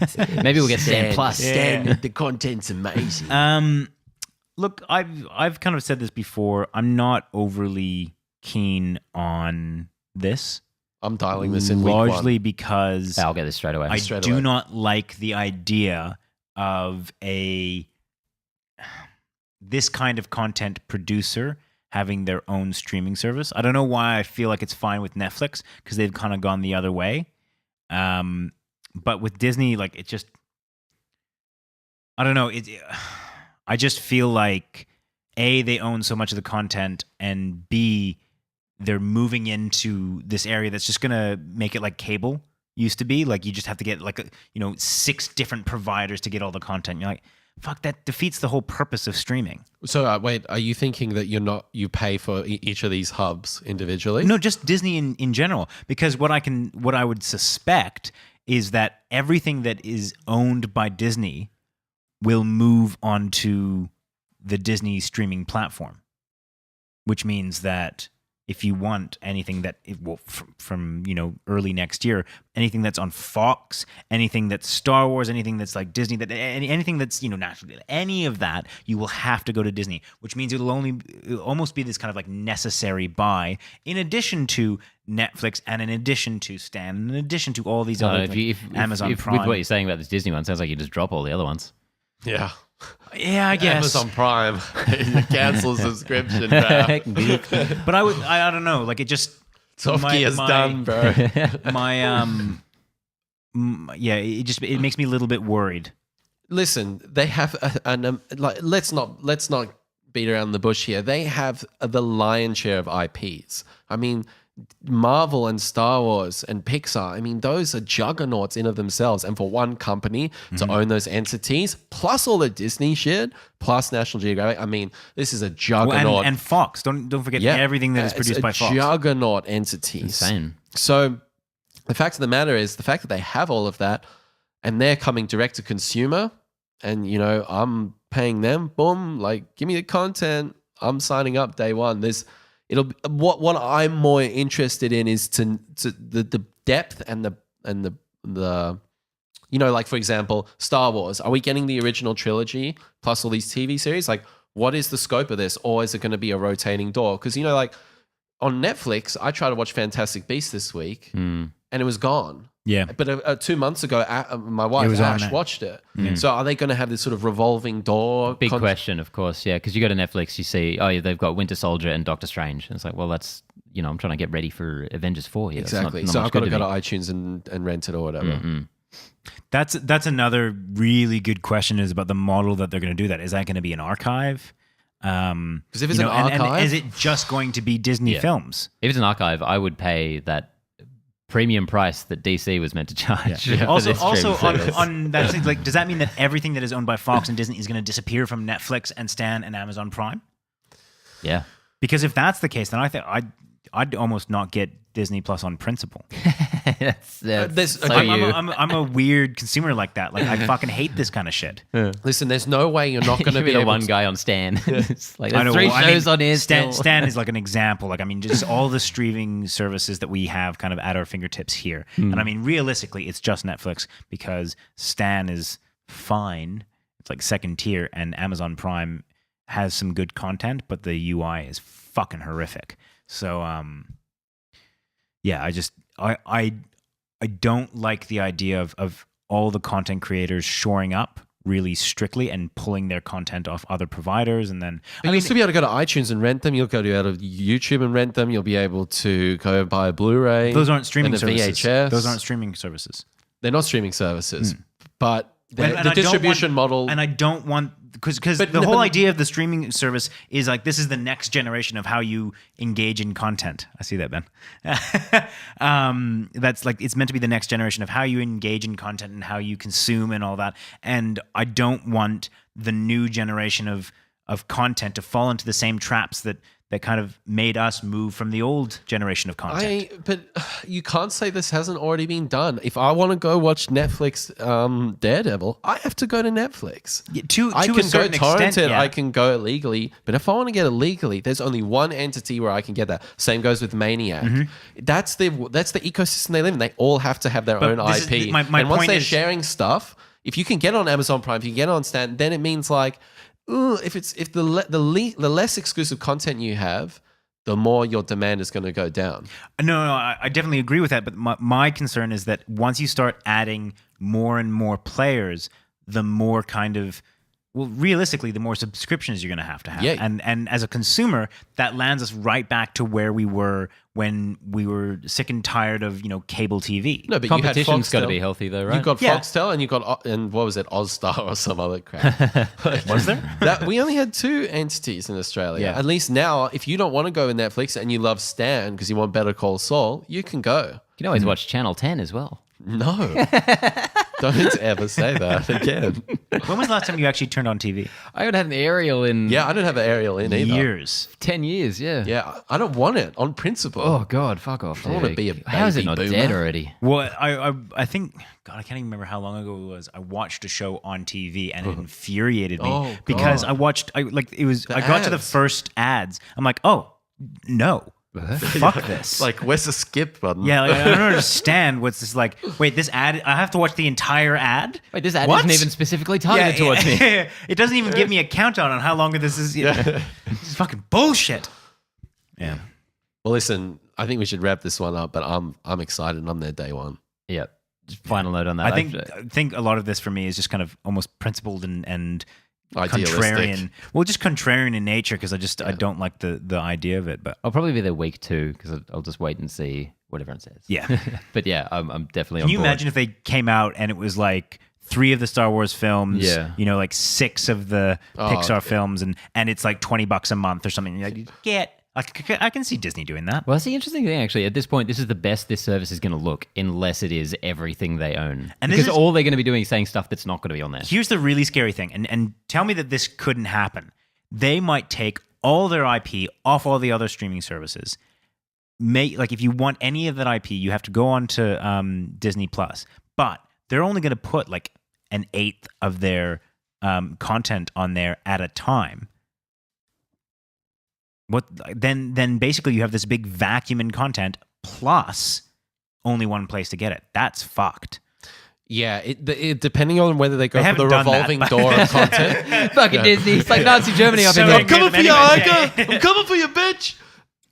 Maybe we'll get Stan Plus.
Stan, the content's amazing.
Look, I've kind of said this before. I'm not overly keen this.
I'm dialing this in week 1.
Largely because
I'll get this straight away.
I do not like the idea of this kind of content producer having their own streaming service. I don't know why I feel like it's fine with Netflix because they've kind of gone the other way. But with Disney, like it just, I don't know. I just feel like A, they own so much of the content, and B, they're moving into this area that's just going to make it like cable used to be. Like you just have to get 6 different providers to get all the content. You're like, fuck, that defeats the whole purpose of streaming.
So wait, are you thinking that you pay for each of these hubs individually?
No, just Disney in general. Because what I would suspect is that everything that is owned by Disney will move onto the Disney streaming platform, which means that if you want anything that from early next year, anything that's on Fox, anything that's Star Wars, anything that's like Disney, that anything that's national, any of that, you will have to go to Disney, which means it'll almost be this kind of like necessary buy, in addition to Netflix and in addition to Stan, and in addition to all these other Amazon Prime.
With what you're saying about this Disney one, sounds like you just drop all the other ones.
Yeah.
Yeah, I guess.
Amazon Prime. You cancel subscription, bro.
But I don't know. Like it just.
Softkey is done, bro.
It makes me a little bit worried.
Listen, they have let's not beat around the bush here. They have the lion's share of IPs. I mean, Marvel and Star Wars and Pixar, I mean, those are juggernauts in of themselves. And for one company to own those entities, plus all the Disney shit, plus National Geographic, I mean, this is a juggernaut.
Well, and Fox. Don't forget everything that is produced by Fox.
Juggernaut entities.
Insane.
So the fact of the matter is the fact that they have all of that and they're coming direct to consumer and, I'm paying them, boom, like, give me the content. I'm signing up day one. What I'm more interested in is to the depth and the like, for example, Star Wars. Are we getting the original trilogy plus all these TV series? Like, what is the scope of this, or is it going to be a rotating door? Because, you know, like on Netflix, I tried to watch Fantastic Beasts this week and it was gone.
Yeah.
But 2 months ago, my wife
was on
Ash
there.
watched it. So are they going to have this sort of revolving door?
Big question, of course. Yeah, because you go to Netflix, you see, oh, yeah, they've got Winter Soldier and Doctor Strange. And it's like, well, that's, you know, I'm trying to get ready for Avengers 4 here.
Exactly.
Not
So
much
I've got to
good
go to
me.
iTunes and rent it or whatever.
That's another really good question, is about the model that they're going to do that. Is that going to be an archive?
Because if it's
You
an
know, and
archive,
is it just going to be Disney
Yeah.
films?
If it's an archive, I would pay that premium price that DC was meant to charge.
Yeah.
for
Also,
this streaming service.
on that thing, like, does that mean that everything that is owned by Fox and Disney is going to disappear from Netflix and Stan and Amazon Prime?
Yeah.
Because if that's the case, then I think I'd almost not get Disney Plus on principle.
that's
there's-
so
I'm-
you.
I'm a weird consumer like that. Like, I fucking hate this kind of shit.
listen, there's no way you're not going to
You'd
be
the
able
one
to.
guy on Stan. It's like,
I
there's
know,
three
well, I mean,
shows on here
Stan,
still.
Stan is like an example. Like, I mean, just all the streaming services that we have kind of at our fingertips here. And I mean, realistically, it's just Netflix, because Stan is fine. It's like second tier, and Amazon Prime has some good content, but the UI is fucking horrific. So, yeah, I don't like the idea of all the content creators shoring up really strictly and pulling their content off other providers, and then
But you'll still be able to go to iTunes and rent them. You'll go to out of YouTube and rent them. You'll be able to go buy a Bluray.
those aren't streaming
and a
services.
VHS.
Those aren't streaming services.
They're not streaming services, but
And I
the
don't
distribution
want-
model.
And I don't want, because
But
the
no,
whole
but-
idea of the streaming service is like, this is the next generation of how you engage in content. I see that, Ben. That's like, it's meant to be the next generation of how you engage in content and how you consume and all that. And I don't want the new generation of content to fall into the same traps that kind of made us move from the old generation of content.
But you can't say this hasn't already been done. If I want to go watch Netflix Daredevil, I have to go to Netflix.
Yeah, to
I
a
can go
certain
torrent
extent,
it.
yeah.
I can go illegally. But if I want to get it legally, there's only one entity where I can get that. Same goes with Maniac. That's the ecosystem they live in. They all have to have their
But
own
this is-
IP.
my
and once
point
they're
is-
sharing stuff, if you can get it on Amazon Prime, if you can get it on Stan, then it means like, if the less exclusive content you have, the more your demand is going to go down.
No, I definitely agree with that. But my concern is that once you start adding more and more players, the more kind of, well, realistically, the more subscriptions you're going to have.
Yeah.
And as a consumer, that lands us right back to where we were when we were sick and tired of, cable TV.
No, but
Competition's got to
Foxtel.
be healthy, though, right?
You got
Yeah.
Foxtel and you got and what was it, Ozstar or some other crap.
Was there?
That we only had two entities in Australia.
Yeah.
At least now, if you don't want to go with Netflix and you love Stan because you want Better Call Saul, you can go.
You can always watch Channel 10 as well.
No, don't ever say that again.
When was the last time you actually turned on TV?
I haven't had an aerial in
Yeah, I don't have an aerial in either.
Years.
10 years, yeah.
Yeah, I don't want it on principle.
Oh, God, fuck off.
I wanna
dude.
be a
How is it
baby
not
boomer.
dead already?
Well, I think, God, I can't even remember how long ago it was. I watched a show on TV and it infuriated me
Oh,
because
God.
I got to the
ads.
first ads. I'm like, oh, no. Fuck this.
Like, where's the skip button?
Yeah, like, I don't understand what's this like. Wait, this ad, I have to watch the entire ad?
Wait, this ad
What?
isn't even specifically targeted towards me.
It doesn't even give me a countdown on how long this is. This is fucking bullshit. Yeah.
Well, listen, I think we should wrap this one up, but I'm excited. I'm there day one.
Yeah. Just final note on that.
I think a lot of this for me is just kind of almost principled and
Idealistic.
contrarian. Well, just contrarian in nature because I don't like the idea of it. But
I'll probably be there week 2 because I'll just wait and see what everyone says.
yeah.
But yeah, I'm definitely
Can
on
you
board.
imagine if they came out and it was like 3 of the Star Wars films,
Yeah.
like 6 of the Pixar films, and it's like $20 a month or something. You're like, I can see Disney doing that.
Well, that's the interesting thing, actually. At this point, this is the best this service is going to look unless it is everything they own.
And this
because
is-
all they're going to be doing is saying stuff that's not going to be on there.
Here's the really scary thing, and tell me that this couldn't happen. They might take all their IP off all the other streaming services. Like if you want any of that IP, you have to go on to Disney Plus. But they're only going to put like an eighth of their content on there at a time. Then basically you have this big vacuum in content plus only one place to get it. That's fucked.
Yeah, depending on whether they go
They
for the
haven't done that,
revolving
but-
door of content.
Fucking Disney. It's like Nazi Germany up in
So
there.
I'm coming for you,
Ica. I'm coming for you, bitch.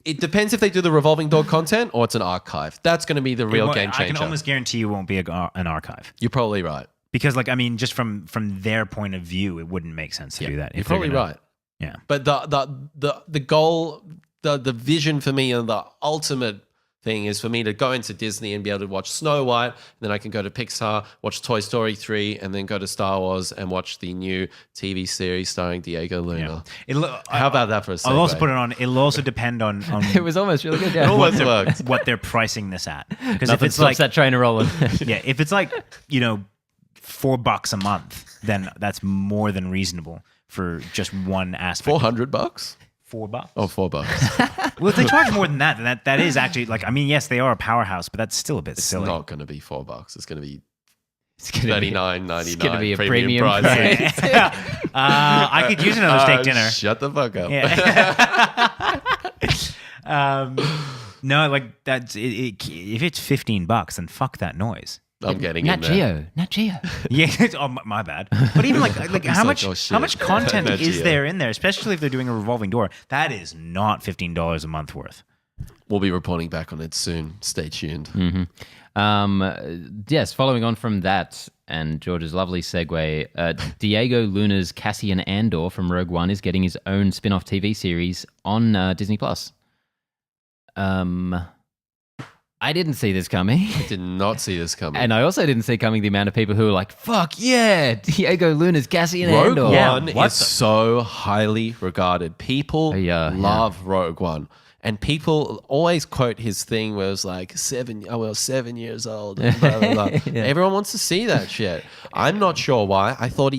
It depends if they do the revolving door content or it's an archive. That's going to be the real game changer.
I can almost guarantee you won't be an archive.
You're probably right.
Because, like, I mean, just from their point of view, it wouldn't make sense to do that.
You're
if they're
probably
gonna-
right.
Yeah.
But the goal, the vision for me, and the ultimate thing is for me to go into Disney and be able to watch Snow White, and then I can go to Pixar, watch Toy Story 3, and then go to Star Wars and watch the new TV series starring Diego Luna. How about that for a segue?
I'll also put it on. It'll also depend on
It was almost really good. Yeah.
Almost worked.
what they're pricing this at. Because if
Nothing
it's
stops
like
that trainer rolling.
yeah, if it's like $4 a month, then that's more than reasonable for just one aspect.
$400?
$4.
Oh, $4.
Well, if they charge more than that, then that is actually like. I mean, yes, they are a powerhouse, but that's still a bit
It's
silly.
not going to be $4. It's going to be
It's gonna be
$39.99.
It's gonna be a
premium
premium
price.
I could use another steak dinner.
Shut the fuck up.
Yeah. No, like that's if it's $15, then fuck that noise.
I'm getting
Nat
in there.
Geo. Nat Geo.
Yeah, oh, my bad. But even like how
like,
much
oh, shit.
how much content
Nat
is
Geo.
there in there, especially if they're doing a revolving door? That is not $15 a month worth.
We'll be reporting back on it soon. Stay tuned.
Yes, following on from that and George's lovely segue, Diego Luna's Cassian Andor from Rogue One is getting his own spin-off TV series on Disney+. I didn't see this coming.
I did not see this coming.
And I also didn't see coming the amount of people who were like, fuck yeah, Diego Luna's Cassian
Rogue
Andor.
One
what
is so highly regarded. People love Rogue One. And people always quote his thing where it was like, 7 years old. And blah, blah, blah. Everyone wants to see that shit. I'm not sure why. I thought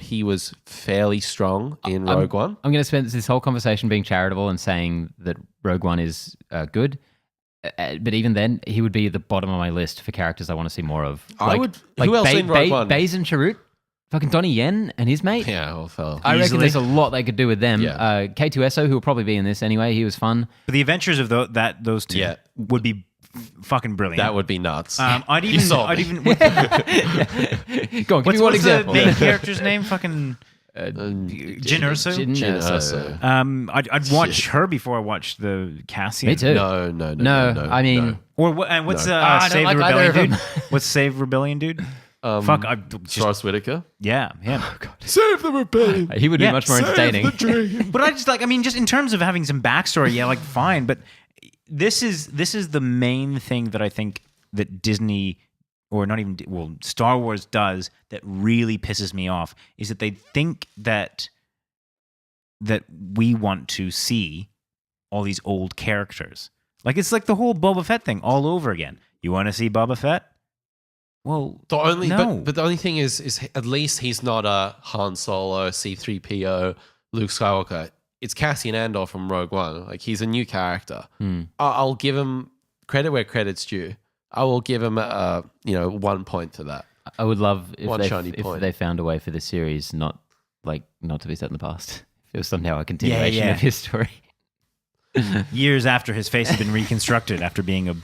he was fairly strong in Rogue One.
I'm going to spend this whole conversation being charitable and saying that Rogue One is good. But even then, he would be at the bottom of my list for characters I want to see more of.
Who else in Rogue One?
Baze and Chirrut? Fucking Donnie Yen and his mate?
Yeah, old fella.
I reckon
Easily.
there's a lot they could do with them.
Yeah.
K2SO, who will probably be in this anyway, he was fun.
But the adventures of those two would be fucking brilliant.
That would be nuts.
I'd
You sold me.
Go on, give me one
what's
example.
the main character's name? Fucking Jyn Erso?
Jyn
Jyn
Erso.
Erso.
I'd watch her before I watched the Cassian.
Me too.
No.
I mean,
And what's
I don't
Save
like
the
either
Rebellion
of
dude? What's Save Rebellion dude? Fuck, I just,
Forrest Whitaker.
yeah, him.
Save the rebellion.
he would be
Yeah,
much more entertaining.
But I just just in terms of having some backstory, yeah, like fine. But this is the main thing that I think that Disney, or not even, Star Wars does that really pisses me off is that they think that we want to see all these old characters. Like it's like the whole Boba Fett thing all over again. You want to see Boba Fett? Well, no.
But the only thing is at least he's not a Han Solo, C-3PO, Luke Skywalker. It's Cassian Andor from Rogue One. Like he's a new character. I'll give him credit where credit's due. I will give him 1 point to that.
I would love if
point.
they found a way for this series not to be set in the past. If it was somehow a continuation of his story.
Years after his face has been reconstructed after being a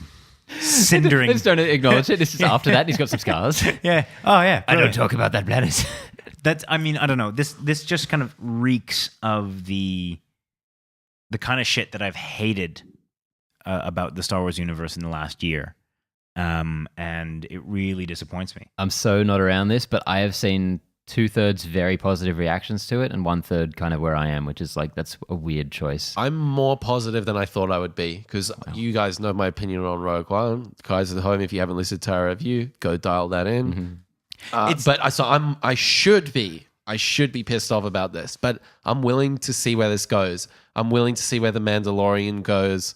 cindering.
They just don't acknowledge it. It's just after that he's got some scars.
Yeah. Oh yeah.
I don't
brilliant.
talk about that planet.
I don't know. This just kind of reeks of the kind of shit that I've hated about the Star Wars universe in the last year. And it really disappoints me.
I'm so not around this, but I have seen 2/3 very positive reactions to it and 1/3 kind of where I am, which is like, that's a weird choice.
I'm more positive than I thought I would be because you guys know my opinion on Rogue One. Guys at home, if you haven't listened to our review, go dial that in. I should be pissed off about this, but I'm willing to see where this goes. I'm willing to see where the Mandalorian goes.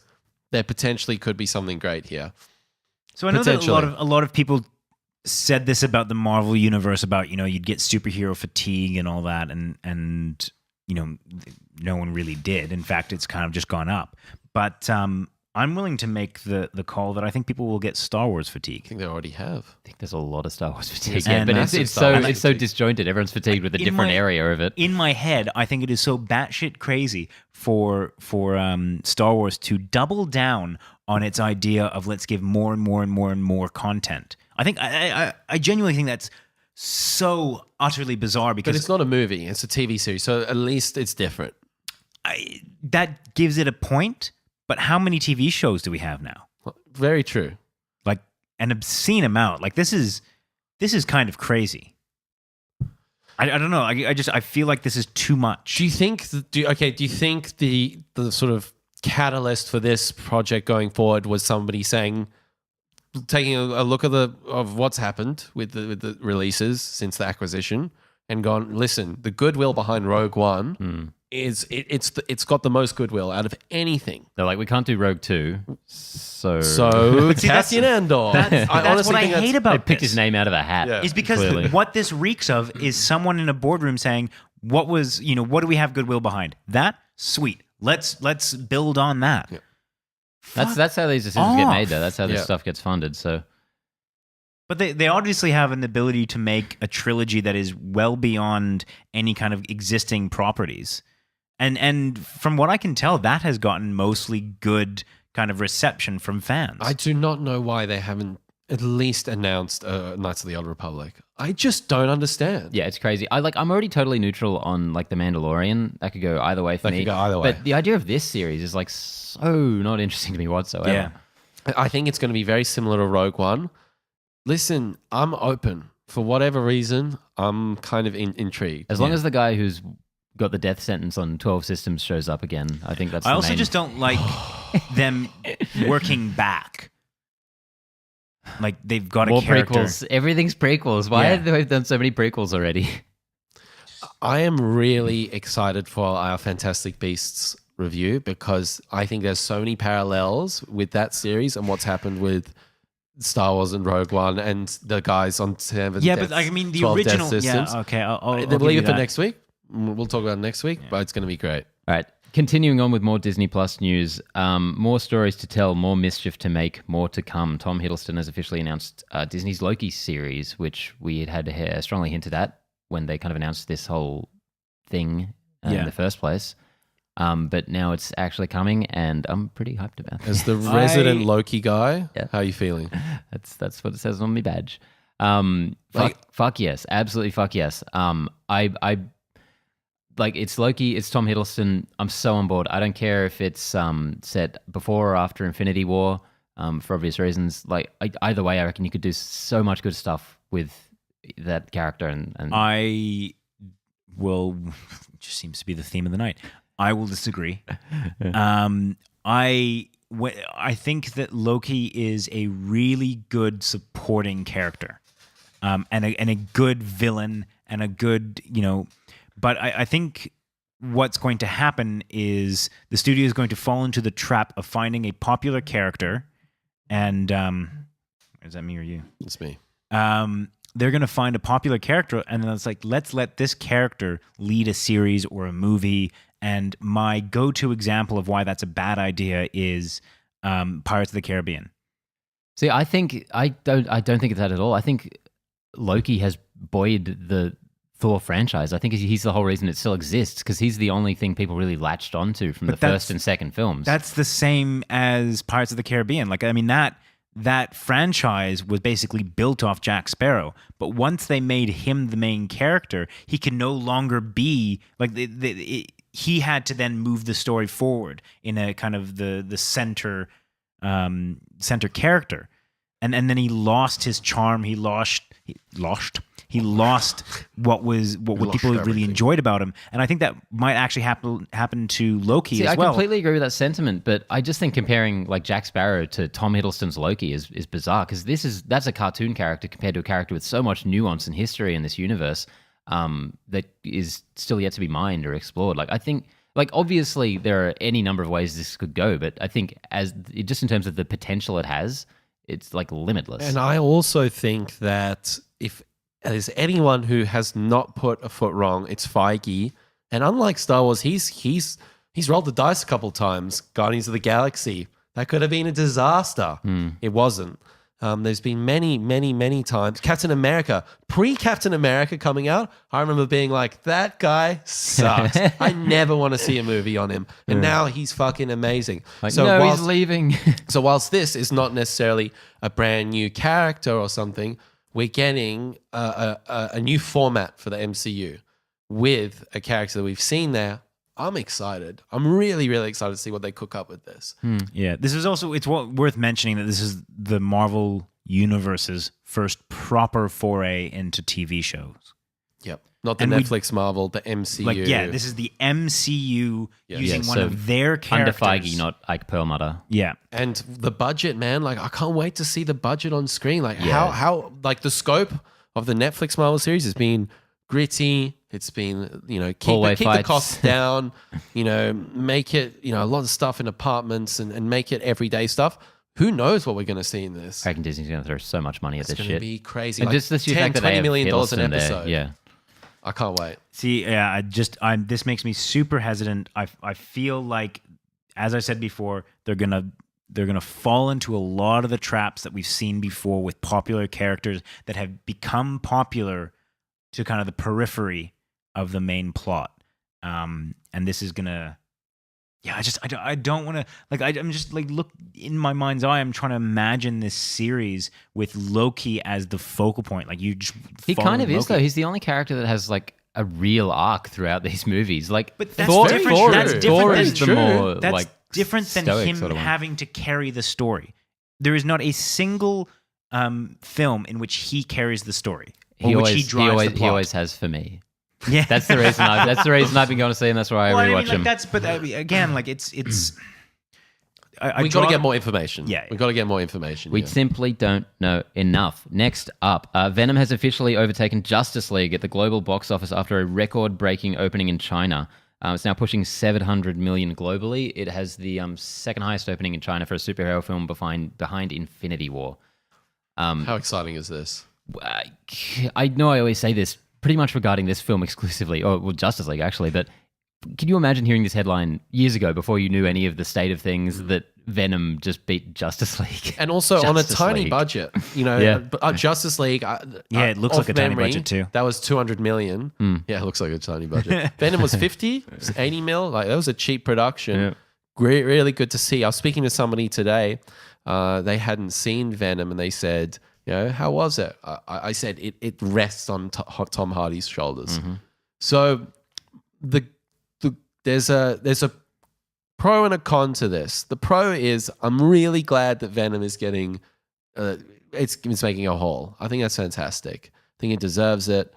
There potentially could be something great here.
So I know that a lot of people said this about the Marvel universe about, you'd get superhero fatigue and all that, and no one really did. In fact, it's kind of just gone up. But I'm willing to make the call that I think people will get Star Wars fatigue.
I think they already have.
I think there's a lot of Star Wars fatigue,
And
but
massive
it's
Star Wars
so disjointed. Everyone's fatigued with a different area of it.
In my head, I think it is so batshit crazy for Star Wars to double down on its idea of let's give more and more and more and more content. I think I genuinely think that's so utterly bizarre
But
because
it's not a movie; it's a TV series, so at least it's different.
that gives it a point. But how many TV shows do we have now?
Very true.
Like an obscene amount. Like this is kind of crazy. I don't know. I feel like this is too much.
Do you think? Do you think the sort of catalyst for this project going forward was somebody saying, taking a look of what's happened with the releases since the acquisition, and gone, listen, the goodwill behind Rogue One it's got the most goodwill out of anything.
They're like, we can't do Rogue 2, so
Cassian Andor.
That's what I hate about
they picked
this.
his name out of a hat.
Yeah.
Is because
clearly.
what this reeks of is someone in a boardroom saying, what do we have goodwill behind? That? Sweet. Let's build on that.
Yeah.
That's how these decisions get made, though.
off.
That's how this
Yeah.
stuff gets funded. So
But they obviously have an ability to make a trilogy that is well beyond any kind of existing properties. And from what I can tell, that has gotten mostly good kind of reception from fans.
I do not know why they haven't at least announced Knights of the Old Republic. I just don't understand.
yeah, it's crazy. I'm already totally neutral on like The Mandalorian. That could go either way for
That
me.
could go either way.
But the idea of this series is like so not interesting to me whatsoever.
Yeah.
I think it's going to be very similar to Rogue One. Listen, I'm open. For whatever reason, I'm kind of intrigued.
As long as the guy who's got the death sentence on 12 systems shows up again, I think that's
I
the
also
main...
just don't like them working back. Like they've got
More
a character.
prequels. Everything's prequels. Why
Yeah.
have they done so many prequels already?
I am really excited for our Fantastic Beasts review because I think there's so many parallels with that series and what's happened with Star Wars and Rogue One and the guys on 7
Yeah,
Death,
but I mean the
12 Death
original.
Systems.
Yeah, okay. I'll
We'll
give
leave
you
it for
that.
next week. We'll talk about it next week, but it's going to be great.
All right. Continuing on with more Disney Plus news, more stories to tell, more mischief to make, more to come. Tom Hiddleston has officially announced Disney's Loki series, which we had strongly hinted at when they kind of announced this whole thing in the first place. But now it's actually coming, and I'm pretty hyped about it.
As the resident Loki guy,
Yeah.
how are you feeling?
That's what it says on my badge. Fuck yes, absolutely fuck yes. I like it's Loki, it's Tom Hiddleston. I'm so on board. I don't care if it's set before or after Infinity War, for obvious reasons. Like either way, I reckon you could do so much good stuff with that character. And
I will. Just seems to be the theme of the night. I will disagree. I think that Loki is a really good supporting character, and a good villain, and a good But I think what's going to happen is the studio is going to fall into the trap of finding a popular character, and is that me or you?
It's me.
They're going to find a popular character, and then it's like, let's let this character lead a series or a movie. And my go-to example of why that's a bad idea is Pirates of the Caribbean.
see, I don't think it's that at all. I think Loki has buoyed the Thor franchise. I think he's the whole reason it still exists, because he's the only thing people really latched onto from the first and second films.
That's the same as Pirates of the Caribbean. Like, I mean, that franchise was basically built off Jack Sparrow. But once they made him the main character, he can no longer be like he had to then move the story forward in a kind of the center character, and then he lost his charm. He lost what people really
everything.
enjoyed about him, and I think that might actually happen to Loki as
I
well.
completely agree with that sentiment, but I just think comparing like Jack Sparrow to Tom Hiddleston's Loki is bizarre, because that's a cartoon character compared to a character with so much nuance and history in this universe that is still yet to be mined or explored. Like, I think, like, obviously there are any number of ways this could go, but I think just in terms of the potential it has, it's like limitless.
And I also think that if there's anyone who has not put a foot wrong, it's Feige. And unlike Star Wars, he's rolled the dice a couple times. Guardians of the Galaxy, that could have been a disaster. It wasn't. There's been many, many, many times. Captain America, pre-Captain America coming out, I remember being like, that guy sucks. I never want to see a movie on him. And now he's fucking amazing.
Like, no, he's leaving.
So whilst this is not necessarily a brand new character or something, we're getting a new format for the MCU with a character that we've seen there. I'm excited. I'm really, really excited to see what they cook up with this.
Yeah, this is also, it's worth mentioning that this is the Marvel Universe's first proper foray into TV shows.
Yep. Not the Netflix Marvel, the MCU.
This is the MCU using one of their characters.
Under Feige, not Ike Perlmutter.
Yeah.
And the budget, man, like I can't wait to see the budget on screen. Like how like the scope of the Netflix Marvel series has been gritty. It's been, keep the costs down, make it, a lot of stuff in apartments and make it everyday stuff. Who knows what we're going to see in this?
I reckon Disney's going to throw so much money at this shit.
It's going to be crazy.
And
like
just the sheer fact that they
$10,
have
$20 million
Hiddleston
an episode.
There. Yeah.
I can't wait.
See, yeah, this makes me super hesitant. I feel like, as I said before, they're gonna fall into a lot of the traps that we've seen before with popular characters that have become popular to kind of the periphery of the main plot. And this is gonna, I don't want to, like, I'm just like, look, in my mind's eye, I'm trying to imagine this series with Loki as the focal point. Like,
he kind of is, though. He's the only character that has like a real arc throughout these movies. Like,
but that's
Thor,
different.
Thor,
That's different.
Thor
That's
is the
true.
more
That's
like
different than
stoic
him
sort of one.
having to carry the story. There is not a single film in which he carries the story. Or which he drives the plot.
He always has for me.
Yeah,
that's the reason. That's the reason I've been going to see him. That's why I rewatch him.
But again, like it's.
We got to get more information.
Yeah,
we got to get more information.
We simply don't know enough. Next up, Venom has officially overtaken Justice League at the global box office after a record-breaking opening in China. It's now pushing 700 million globally. It has the second highest opening in China for a superhero film behind Infinity War.
How exciting is this?
I know I always say this pretty much regarding this film exclusively, or well, Justice League actually, but can you imagine hearing this headline years ago before you knew any of the state of things that Venom just beat Justice League?
And also on a tiny budget, Justice League.
It looks like a tiny budget too.
That was 200 million. Yeah, it looks like a tiny budget. Venom was 50, 80 mil. Like that was a cheap production.
Yeah.
Really good to see. I was speaking to somebody today. They hadn't seen Venom and they said, how was it? I said it rests on Tom Hardy's shoulders. Mm-hmm. So there's a pro and a con to this. The pro is I'm really glad that Venom is getting it's making a haul. I think that's fantastic. I think it deserves it.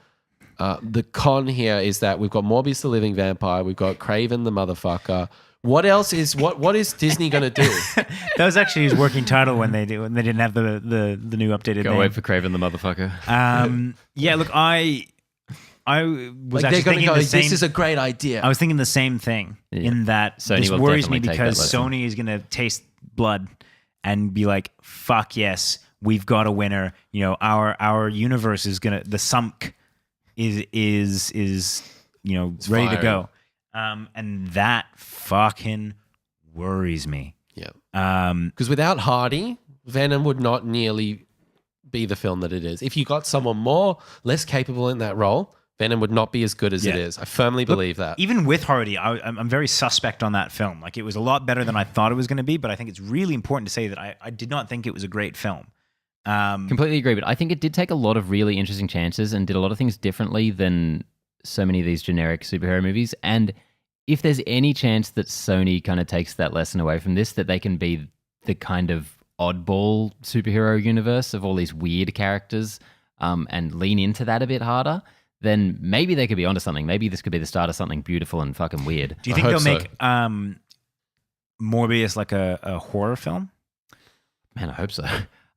The con here is that we've got Morbius the Living Vampire, we've got Kraven the Motherfucker. What else is what is Disney gonna do?
That was actually his working title when they didn't have the new updated
Go
name.
wait for Kraven the Motherfucker.
Yeah, look, I was
like
actually thinking the same.
This is a great idea.
I was thinking the same thing. In that
Sony
this
will
worries me
definitely take that
because
lesson.
Sony is gonna taste blood and be like, "Fuck yes, we've got a winner." Our universe is gonna the sumk is ready to go. And that fucking worries me.
Yeah. Because without Hardy, Venom would not nearly be the film that it is. If you got someone less capable in that role, Venom would not be as good as it is. I firmly believe that.
Even with Hardy, I'm very suspect on that film. Like, it was a lot better than I thought it was going to be, but I think it's really important to say that I did not think it was a great film.
Completely agree, but I think it did take a lot of really interesting chances and did a lot of things differently than so many of these generic superhero movies. And if there's any chance that Sony kind of takes that lesson away from this, that they can be the kind of oddball superhero universe of all these weird characters and lean into that a bit harder, then maybe they could be onto something. Maybe this could be the start of something beautiful and fucking weird.
Do you think they'll make Morbius like a horror film?
Man, I hope so.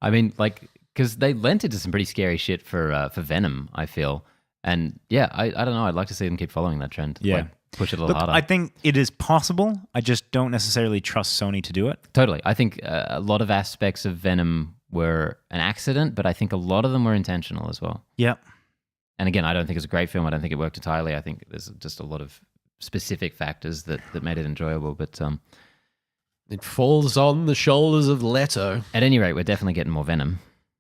I mean, like, because they lent into some pretty scary shit for Venom, I feel. And yeah, I don't know. I'd like to see them keep following that trend.
Yeah.
Like, push it a little harder.
I think it is possible. I just don't necessarily trust Sony to do it.
Totally. I think a lot of aspects of Venom were an accident, but I think a lot of them were intentional as well.
Yep.
And again, I don't think it's a great film. I don't think it worked entirely. I think there's just a lot of specific factors that made it enjoyable. But
it falls on the shoulders of Leto.
At any rate, we're definitely getting more Venom.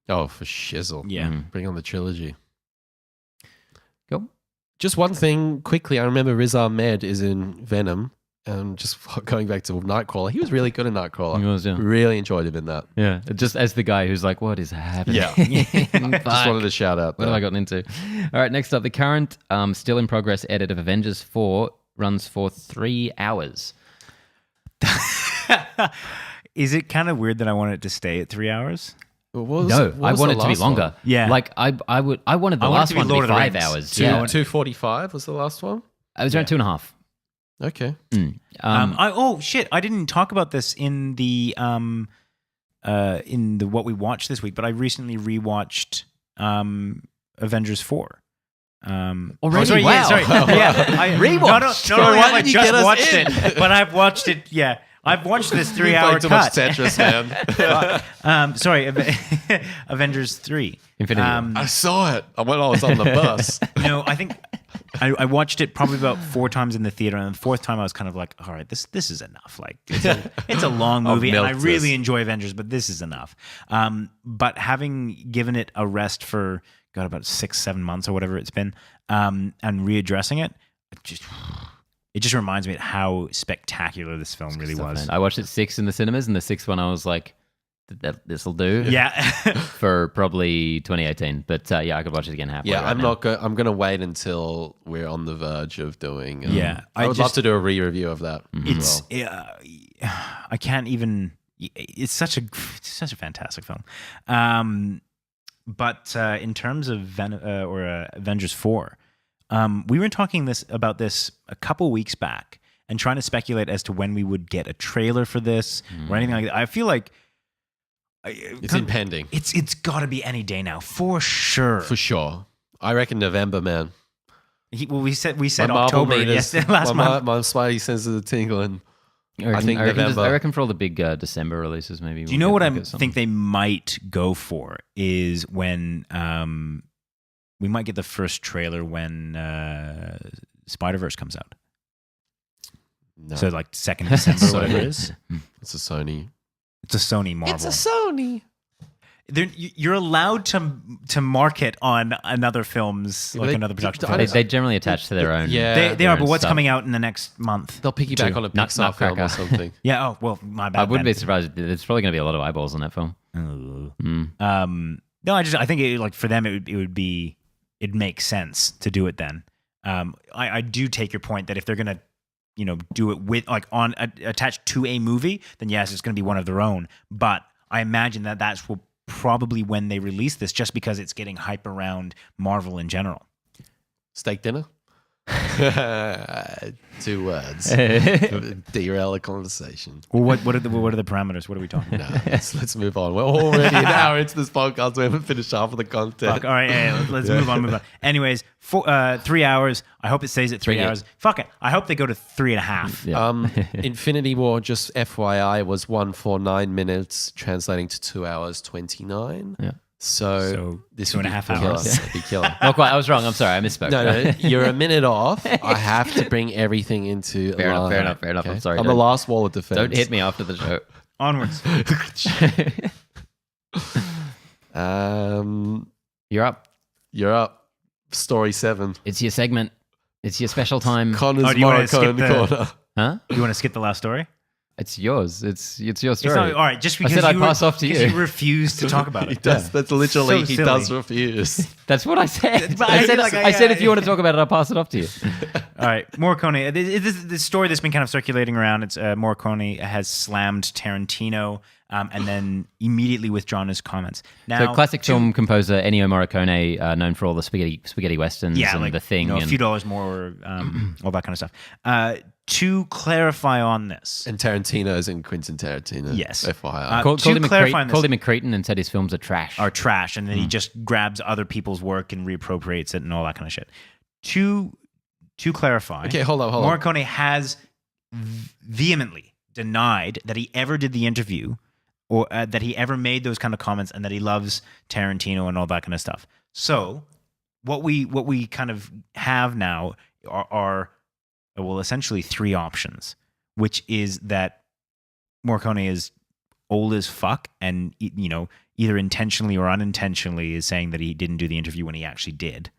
Oh, for shizzle.
Yeah.
Bring on the trilogy.
Cool.
Just one thing quickly. I remember Riz Ahmed is in Venom. And just going back to Nightcrawler, he was really good in Nightcrawler.
He was, yeah.
Really enjoyed him in that.
Yeah, just as the guy who's like, what is happening?
Yeah.
Fuck.
Just wanted to shout out.
What have I gotten into? All right, next up, the current still in progress edit of Avengers 4 runs for 3 hours.
Is it kind of weird that I want it to stay at 3 hours?
No, I want it to be longer.
One?
Yeah.
Like I wanted the last one to be 5 hours.
Two,
Yeah,
2:45 was the last one.
it was around 2.5.
Okay.
I didn't talk about this in the what we watched this week, but I recently rewatched Avengers 4.
Already?
Sorry,
Wow.
I
Rewatched?
Not only
Why
have I
didn't you
just
get us
watched
in?
it, but I've watched it. Yeah, I've watched this
You
3 hour
played too much
cut.
Tetris, man.
Avengers 3.
Infinity War.
I saw it. I was on the bus.
No, I think I watched it probably about 4 times in the theater, and the 4th time I was kind of like, all right, this is enough. Like it's a long movie, and I
milked
really
this.
enjoy Avengers, but this is enough. But having given it a rest for about 6-7 months or whatever it's been, and readdressing it, it just reminds me of how spectacular this film really was.
Man. I watched it 6 in the cinemas, and the 6th one I was like, this will do.
Yeah.
For probably 2018, but yeah, I could watch it again halfway.
Yeah,
right
I'm
now.
I'm going to wait until we're on the verge of doing.
Yeah,
I would love to do a re-review of that.
It's
as well.
I can't even. It's such a fantastic film. But in terms of Avengers 4, we were talking about this a couple weeks back and trying to speculate as to when we would get a trailer for this or anything like that. I feel like
It's impending.
It's got to be any day now for sure.
For sure. I reckon November, man.
We said
My
October
Marvel meters,
last month.
My spidey senses are tingling.
I think
November.
I reckon for all the big December releases, maybe.
Do you know what I think they might go for is when we might get the first trailer when Spider-Verse comes out.
No.
So like 2nd December, whatever it is.
It's a Sony.
It's a Sony Marvel.
It's a Sony.
You're allowed to market on another film's another production.
They generally attach to their own.
Yeah.
They are, but what's
stuff.
coming out in the next month?
They'll piggyback on a Pixar film or something.
Yeah. Oh well, my bad.
I wouldn't be surprised. There's probably going to be a lot of eyeballs on that film.
No, I think for them it makes sense to do it then. I do take your point that if they're gonna do it with attached to a movie, then yes, it's gonna be one of their own. But I imagine that's probably when they release this, just because it's getting hype around Marvel in general.
Steak dinner? 2 words. Derail a conversation.
Well, what are the parameters? What are we talking
No,
about?
let's move on. We're already an hour into this podcast. We haven't finished half of the content.
Fuck, all right, yeah, let's move on. Anyways, 3 hours. I hope it stays at 3 hours. Fuck it. I hope they go to 3.5.
Yeah.
Infinity War, just FYI, was 149 minutes, translating to 2 hours 29.
Yeah.
So this
2.5
would be
hours.
killer. It'd be killer.
Not quite. I was wrong. I'm sorry. I misspoke.
No, you're a minute off. I have to bring everything into
Fair enough,
line.
fair enough. I'm sorry.
I'm the last wall of defense.
Don't hit me after the show.
Onwards.
You're up.
You're up. Story 7.
It's your segment. It's your special time.
Connor's
do you wanna skip
Morricone corner.
Huh?
You want to skip the last story?
It's yours. It's your
It's
story.
not, all right, just because
said I'd pass off to you.
You refuse to talk about
He
it.
does. That's literally,
So
he
silly.
does refuse.
That's what I said.
But
I said,
I-
I said if
yeah.
you want to talk about it, I'll pass it off to you.
All right, Morricone. The story that's been kind of circulating around. It's Morricone has slammed Tarantino, and then immediately withdrawn his comments. Now,
So classic film composer Ennio Morricone, known for all the spaghetti westerns and The Thing.
a
and
few dollars more, all that kind of stuff. To clarify on this,
And Tarantino's in Quentin Tarantino.
Yes.
FYI.
called
to
him
clarify
called him a cretin and said his films are trash.
are trash, and then he just grabs other people's work and reappropriates it and all that kind of shit. To clarify,
Okay, hold on.
Morricone has vehemently denied that he ever did the interview or that he ever made those kind of comments, and that he loves Tarantino and all that kind of stuff. So what we kind of have now are essentially 3 options, which is that Morricone is old as fuck and, you know, either intentionally or unintentionally is saying that he didn't do the interview when he actually did.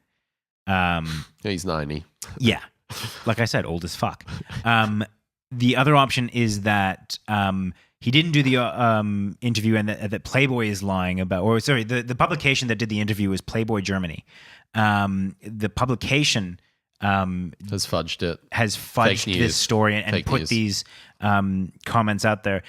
He's 90.
Yeah. Like I said, old as fuck. The other option is that he didn't do the interview and that Playboy is lying about, or sorry, the publication that did the interview is Playboy Germany. The publication
Has fudged it.
Has fudged this story and put these comments out there.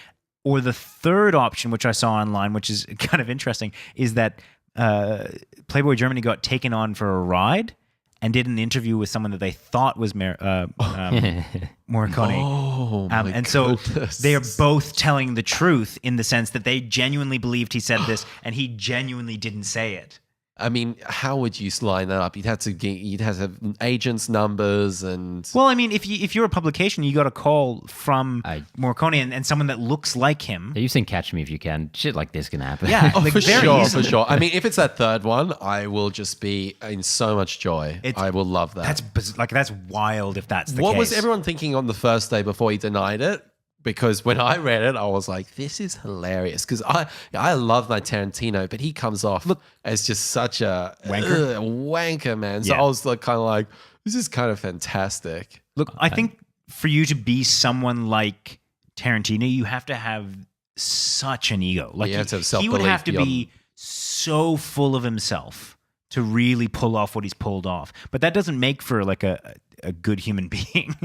Or the third option, which I saw online, which is kind of interesting, is that Playboy Germany got taken on for a ride and did an interview with someone that they thought was Morricone.
Oh, my
and so
goodness.
they are both telling the truth in the sense that they genuinely believed he said this and he genuinely didn't say it.
I mean, how would you line that up? You'd have to have agents' numbers and.
Well, I mean, if you're a publication, you got a call from Morricone and someone that looks like him.
You've seen Catch Me If You Can. Shit like this can happen.
Yeah,
Oh,
like
for
very
sure,
easily.
for sure. I mean, if it's that third one, I will just be in so much joy. I will love that.
That's wild if that's the case.
What was everyone thinking on the first day before he denied it? Because when I read it, I was like, this is hilarious. Because I love my Tarantino, but he comes off as just such a wanker, man. So I was like, kind of like, this is kind of fantastic.
Look, I think for you to be someone like Tarantino, you have to have such an ego. Like
you have to have
he
self-belief
would have to be so full of himself to really pull off what he's pulled off. But that doesn't make for like a good human being.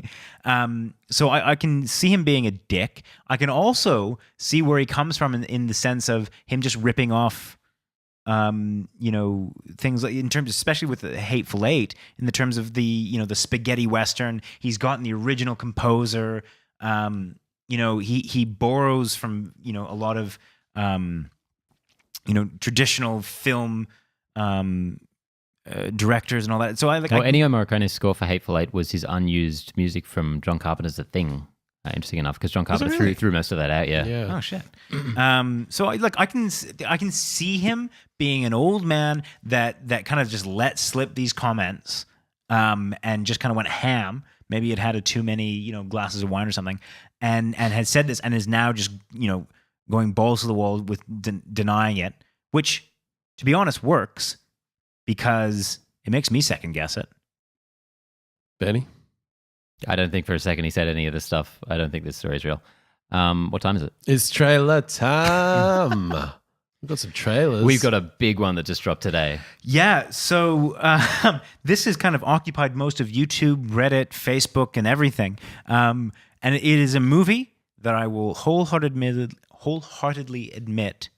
So I can see him being a dick. I can also see where he comes from in the sense of him just ripping off, things like in terms, especially with the Hateful Eight, in the terms of the spaghetti Western. He's gotten the original composer. He borrows from, a lot of, traditional film, directors and all that. So
Ennio Morricone's score for Hateful Eight was his unused music from John Carpenter's The Thing. Interesting enough, because John Carpenter threw most of that out. Yeah.
Oh shit. So I can see him being an old man that kind of just let slip these comments, and just kind of went ham. Maybe it had too many glasses of wine or something, and had said this and is now just going balls to the wall with denying it, which to be honest works. Because it makes me second guess it.
Benny?
I don't think for a second he said any of this stuff. I don't think this story is real. What time is it?
It's trailer time. We've got some trailers.
We've got a big one that just dropped today.
Yeah, so this has kind of occupied most of YouTube, Reddit, Facebook, and everything. And it is a movie that I will wholeheartedly admit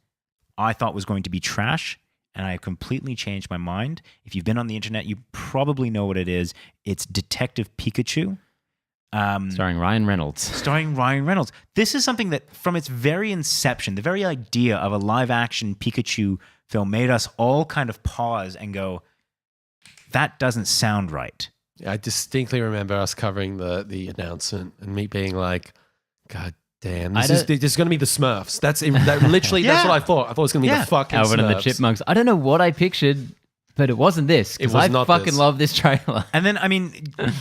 I thought was going to be trash. And I completely changed my mind. If you've been on the internet, you probably know what it is. It's Detective Pikachu.
Starring Ryan Reynolds.
This is something that from its very inception, the very idea of a live-action Pikachu film made us all kind of pause and go, that doesn't sound right.
I distinctly remember us covering the announcement and me being like, God damn, this is going to be the Smurfs. That's literally that's what I thought. I thought it was going to be the fucking
Alvin
Smurfs.
and the Chipmunks. I don't know what I pictured, but it wasn't this. Because I fucking love this trailer.
And then, I mean,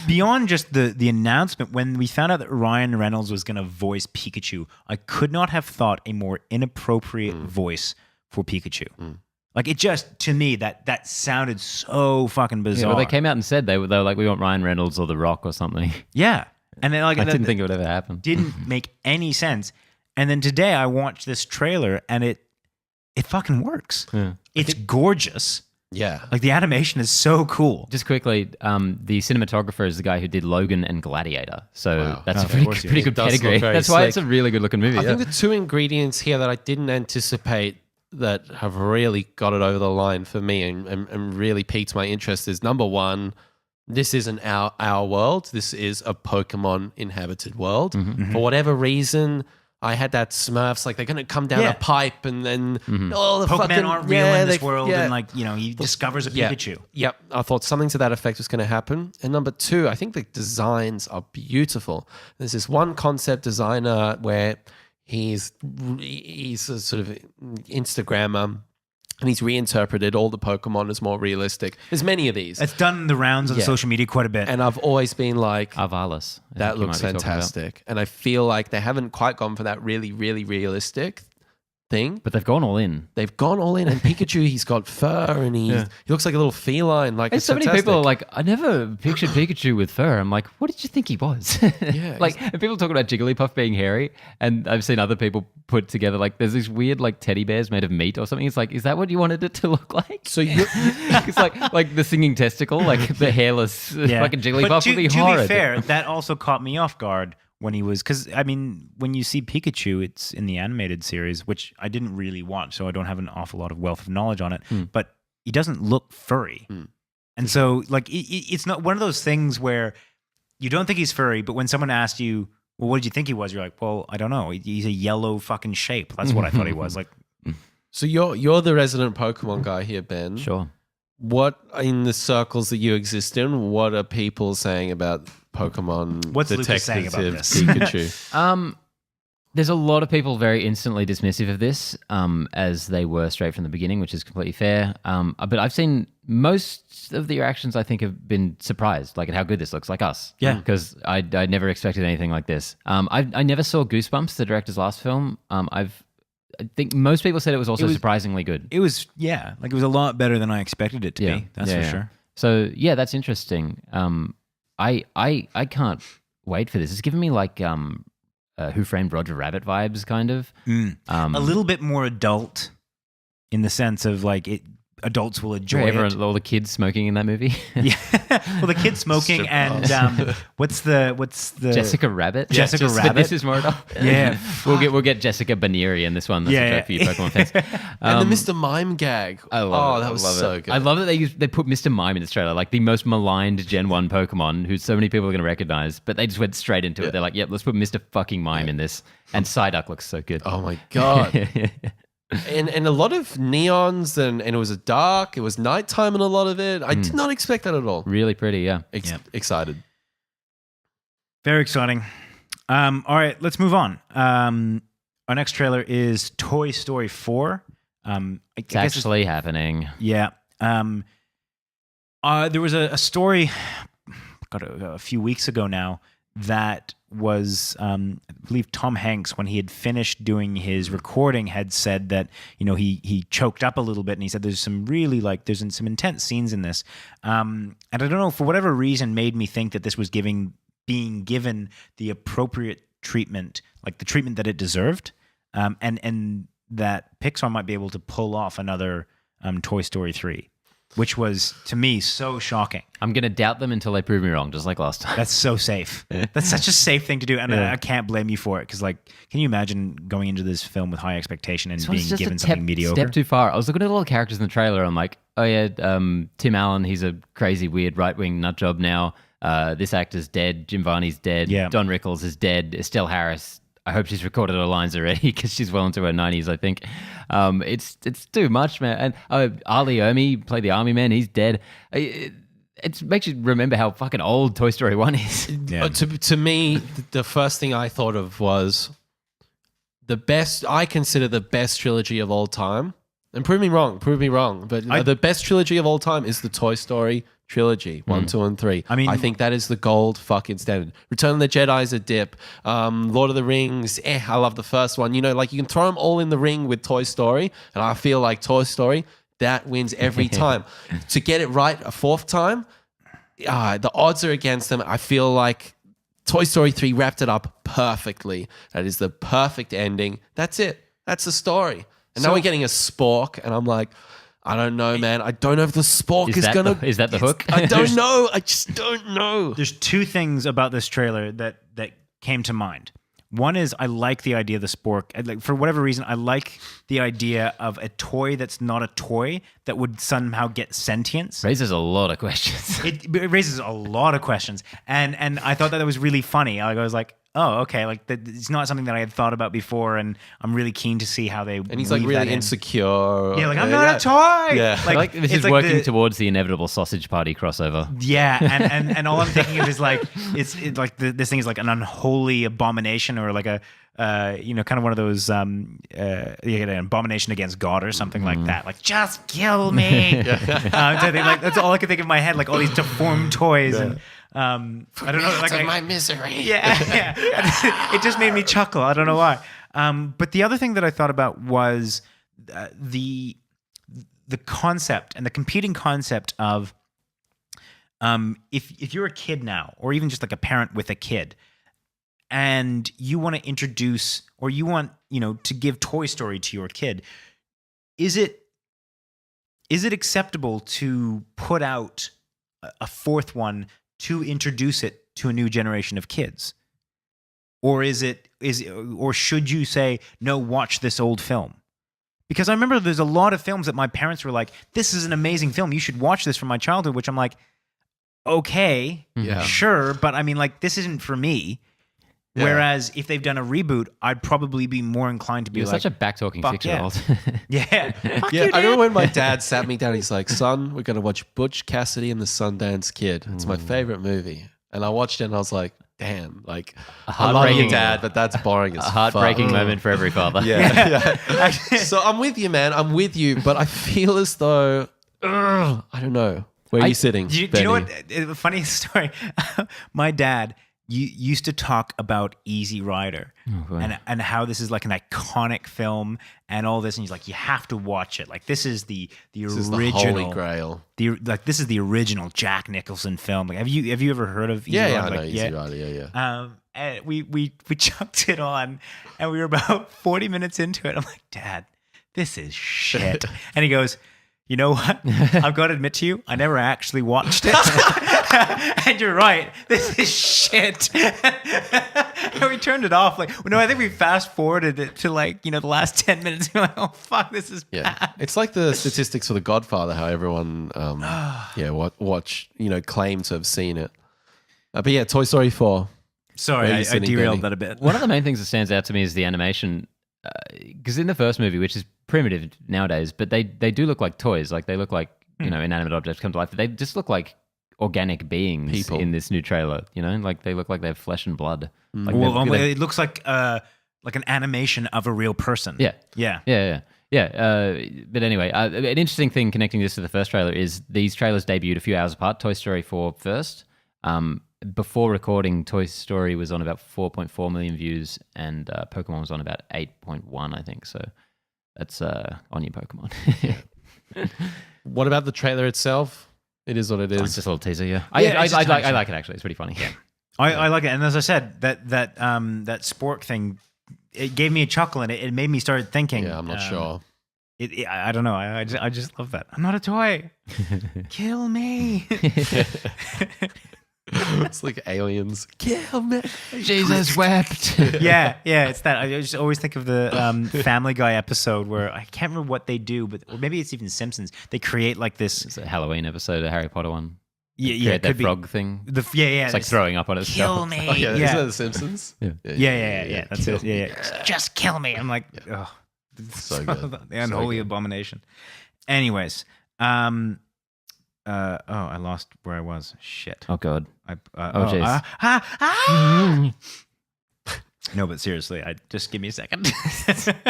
beyond just the announcement, when we found out that Ryan Reynolds was going to voice Pikachu, I could not have thought a more inappropriate voice for Pikachu. Like it just, to me, that sounded so fucking bizarre.
Yeah, well, they came out and said they were like, we want Ryan Reynolds or The Rock or something.
Yeah. And then I
didn't think it would ever happen.
Didn't make any sense. And then today I watched this trailer and it fucking works. Yeah. It's gorgeous.
Yeah.
Like the animation is so cool.
Just quickly, the cinematographer is the guy who did Logan and Gladiator. So that's a
course,
pretty good pedigree. That's why it's a really good looking movie.
I think the two ingredients here that I didn't anticipate that have really got it over the line for me and really piqued my interest is, number one, this isn't our world. This is a Pokemon inhabited world. For whatever reason, I had that Smurfs, like they're going to come down a pipe and then
the Pokemon aren't real in this world. And he discovers a Pikachu.
Yep. I thought something to that effect was going to happen. And number two, I think the designs are beautiful. There's this one concept designer where he's a sort of Instagrammer. And he's reinterpreted all the Pokemon as more realistic. There's many of these.
It's done the rounds on social media quite a bit.
And I've always been like,
Arvalis.
that looks fantastic. And I feel like they haven't quite gone for that really, really realistic. thing.
But they've gone all in.
They've gone all in, and Pikachu, he's got fur, and he looks like a little feline. Like,
And
it's
so many
fantastic.
people are like, I never pictured Pikachu with fur. I'm like, what did you think he was?
Yeah,
like, and people talk about Jigglypuff being hairy, and I've seen other people put together, like, there's these weird, like, teddy bears made of meat or something. It's like, is that what you wanted it to look like?
So you,
It's like the singing testicle, like the hairless fucking Jigglypuff
But
would be
to
horrid.
be fair, that also caught me off guard when he was, because I mean, when you see Pikachu, it's in the animated series, which I didn't really watch, so I don't have an awful lot of wealth of knowledge on it. But he doesn't look furry, and so like it's not one of those things where you don't think he's furry, but when someone asks you, "Well, what did you think he was?" You're like, "Well, I don't know. He's a yellow fucking shape. That's what I thought he was." Like,
so you're the resident Pokemon guy here, Ben.
Sure.
What in the circles that you exist in? What are people saying about Pokemon?
What's Lucas saying about
Detective
this?
Pikachu.
There's a lot of people very instantly dismissive of this, as they were straight from the beginning, which is completely fair. But I've seen most of the reactions, I think, have been surprised, like at how good this looks, like us.
Yeah.
Because I never expected anything like this. I never saw Goosebumps, the director's last film. I think most people said it was also surprisingly good.
it was like it was a lot better than I expected it to be. That's for sure.
So yeah, that's interesting. I can't wait for this. It's giving me like Who Framed Roger Rabbit vibes, kind of.
A little bit more adult in the sense of like adults will enjoy it.
All the kids smoking in that movie.
Yeah. Well, the kid smoking and what's the
Jessica Rabbit.
Jessica
But
Rabbit.
this is more adult.
Yeah.
we'll get Jessica Banieri in this one. That's a joke for you Pokemon fans.
And the Mr. Mime gag.
I love it.
That was
I love
so
it.
good.
I love that they put Mr. Mime in this trailer, like the most maligned Gen 1 Pokemon, who so many people are going to recognize, but they just went straight into it. They're like, yep, let's put Mr. fucking Mime in this. And Psyduck looks so good.
Oh my god. And a lot of neons and it was dark. It was nighttime in a lot of it. I did not expect that at all.
Really pretty, yeah.
Excited.
Very exciting. All right, let's move on. Our next trailer is Toy Story 4.
It's actually happening.
Yeah. There was a story a few weeks ago now that was, I believe Tom Hanks, when he had finished doing his recording, had said that, he choked up a little bit and he said there's some really there's some intense scenes in this. And I don't know, for whatever reason, made me think that this was being given the appropriate treatment, like the treatment that it deserved. And that Pixar might be able to pull off another Toy Story 3. Which was, to me, so shocking.
I'm going to doubt them until they prove me wrong, just like last time.
That's so safe. That's such a safe thing to do. And I can't blame you for it. Because, can you imagine going into this film with high expectation and being given something mediocre?
Step too far. I was looking at all the characters in the trailer. I'm like, oh yeah, Tim Allen, he's a crazy, weird right-wing nut job now. This actor's dead. Jim Varney's dead.
Yeah. Don
Rickles is dead. Estelle Harris, I hope she's recorded her lines already because she's well into her 90s, I think. It's too much, man. And Ali Ermey played the army man. He's dead. It makes you remember how fucking old Toy Story 1 is.
Yeah.
To me, the first thing I thought of was I consider the best trilogy of all time. And prove me wrong. But the best trilogy of all time is the Toy Story trilogy, 1, 2, and 3. I think that is the gold fucking standard. Return of the Jedi is a dip. Lord of the Rings, I love the first one. You can throw them all in the ring with Toy Story, and I feel like Toy Story, that wins every time. To get it right a fourth time, the odds are against them. I feel like Toy Story 3 wrapped it up perfectly. That is the perfect ending. That's it. That's the story. And now we're getting a spork, and I'm like, I don't know, man. I don't know if the spork is going to...
Is that the hook?
I don't know. I just don't know.
There's two things about this trailer that came to mind. One is I like the idea of the spork. For whatever reason, I like the idea of a toy that's not a toy that would somehow get sentience.
Raises a lot of questions.
It raises a lot of questions. And I thought that was really funny. I was like, oh, okay. It's not something that I had thought about before, and I'm really keen to see how they. And
he's really insecure.
Yeah, I'm not a toy.
Yeah,
this is working towards the inevitable sausage party crossover.
Yeah, and all I'm thinking of is it's like this thing is like an unholy abomination, or like a kind of one of those an abomination against God or something like that. Like, just kill me. That's all I could think of in my head. Like all these deformed toys and. I don't know.
My misery.
Yeah. It just made me chuckle. I don't know why. But the other thing that I thought about was the concept and the competing concept of if you're a kid now, or even just like a parent with a kid, and you want to introduce, or you want, to give Toy Story to your kid, is it acceptable to put out a fourth one to introduce it to a new generation of kids? Or or should you say, no, watch this old film? Because I remember there's a lot of films that my parents were like, this is an amazing film, you should watch this from my childhood, which I'm like, okay, sure, but I mean, like, this isn't for me. Yeah. Whereas if they've done a reboot, I'd probably be more inclined to be
You're
like,
such a back-talking 6-year-old.
Yeah.
Yeah, I remember when my dad sat me down, he's like, son, we're going to watch Butch Cassidy and the Sundance Kid. It's my favorite movie. And I watched it and I was like, damn, like, I love your dad, but that's boring as
a heartbreaking
fuck.
moment for every father.
Yeah. So I'm with you, man. I'm with you, but I feel as though, I don't know. Where are you sitting,
do you know what? Funny story. My dad used to talk about Easy Rider and how this is like an iconic film and all this, and he's like, you have to watch it. Like, this is the original,
is the Holy Grail.
This is the original Jack Nicholson film. Like, have you ever heard of Easy Rider?
I know Easy Rider. Yeah.
And we chucked it on, and we were about 40 minutes into it. I'm like, Dad, this is shit. And he goes, you know what? I've got to admit to you, I never actually watched it. And you're right. This is shit. And we turned it off. Like, no, I think we fast forwarded it to like, the last 10 minutes. You're like, oh, fuck, this is bad.
It's like the statistics for The Godfather, how everyone, watch, claim to have seen it. But yeah, Toy Story 4.
Sorry, I derailed that a bit.
One of the main things that stands out to me is the animation. Because in the first movie, which is primitive nowadays, but they do look like toys. Like, they look like, inanimate objects come to life. But they just look like organic beings
People
in this new trailer, like they look like they have flesh and blood. Like
it looks like an animation of a real person.
Yeah. But anyway, an interesting thing connecting this to the first trailer is these trailers debuted a few hours apart. Toy Story 4 first. Before recording, Toy Story was on about 4.4 million views, and Pokemon was on about 8.1, I think. So that's on your Pokemon.
What about the trailer itself? It is what it is.
It's just a little teaser, yeah. I like it, actually. It's pretty funny. Yeah.
I like it. And as I said, that spork thing, it gave me a chuckle, and it made me start thinking.
Yeah, I'm not sure.
I don't know. I just love that. I'm not a toy. Kill me.
It's like aliens. Kill me.
Jesus wept.
Yeah, it's that. I just always think of the Family Guy episode where I can't remember what they do, or maybe it's even Simpsons. They create like this.
It's a Halloween episode, a Harry Potter one.
Yeah,
that frog thing.
It's
like throwing up on itself.
Kill me.
Oh, yeah, isn't that The Simpsons?
Yeah. That's it. Yeah. Just kill me. I'm like, oh,
so good.
The unholy abomination. Anyways, I lost where I was. Shit.
Oh God.
Jeez. No, but seriously, just give me a second.
Do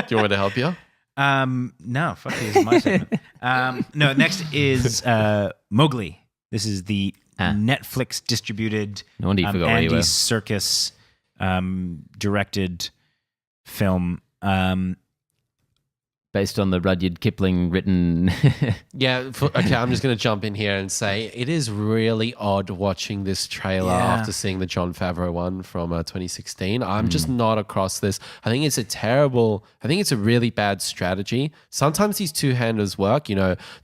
you want me to help you?
No, fuck you. This is my segment. No, next is Mowgli. This is the Netflix distributed
no wonder you forgot where you
Andy
were.
Serkis directed film.
Based on the Rudyard Kipling written.
Yeah, okay, I'm just going to jump in here and say it is really odd watching this trailer after seeing the Jon Favreau one from 2016. I'm just not across this. I think it's a really bad strategy. Sometimes these two-handers work,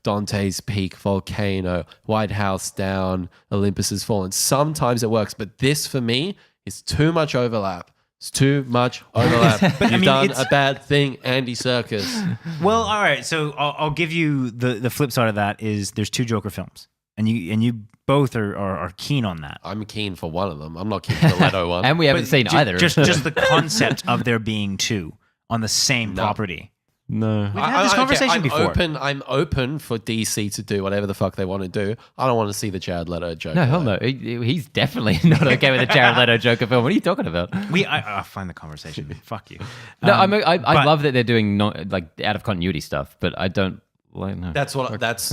Dante's Peak, Volcano, White House Down, Olympus Has Fallen. Sometimes it works, but this for me is too much overlap. It's too much overlap. But you've done a bad thing, Andy Serkis.
Well, all right. So I'll give you the flip side of that is there's two Joker films, and you both are keen on that.
I'm keen for one of them. I'm not keen for the Leto one.
And we haven't seen either.
Just the concept of there being two on the same property.
No.
We've had this conversation before.
I'm open for DC to do whatever the fuck they want to do. I don't want to see the Jared Leto Joker.
No, hell no. He's definitely not okay with the Jared Leto Joker film. What are you talking about?
I'll find the conversation. Fuck you.
No, I love that they're doing out of continuity stuff, but I don't like. No.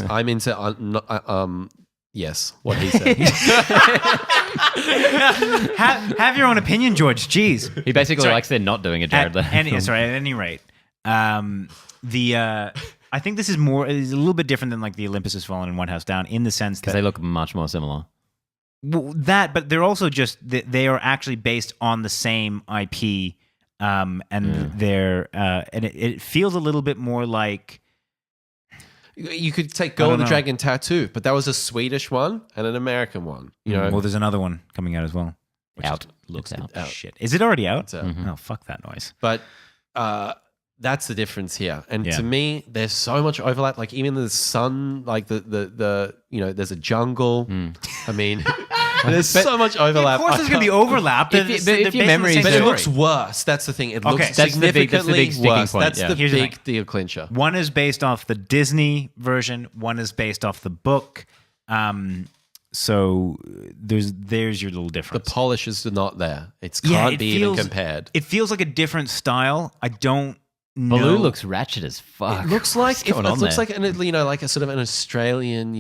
I'm into Yes, what he said.
Have your own opinion, George. Jeez.
He basically
Sorry.
likes they're not doing a Jared Leto.
At any rate, I think this is a little bit different than like the Olympus Has Fallen and One House Down in the sense
Because
that
they look much more similar.
but they're also just they are actually based on the same IP, and they're and it feels a little bit more like.
You could take Girl with the Dragon Tattoo, but that was a Swedish one and an American one. You know,
Well, there's another one coming out as well. Which
Out.
looks
It's out.
shit. Is it already out?
It's out.
Oh, fuck that noise.
But that's the difference here. And
Yeah.
to me, there's so much overlap. Like even the sun, like the there's a jungle. I mean, there's so much overlap.
Of course, there's going to be overlap.
If your memory is
But
Same
it looks
story.
worse. That's the thing. It looks
Okay.
That's the big
significantly
sticking
worse.
point,
That's
yeah.
the
Here's the
big deal clincher.
One is based off the Disney version. One is based off the book. So there's your little
The
difference.
polish is not there. It
Yeah,
can't
it
be
feels-
even compared.
It feels like a different style. I don't know.
Baloo looks ratchet as fuck.
It looks like
What's going on
looks
there?
like like a sort of an Australian,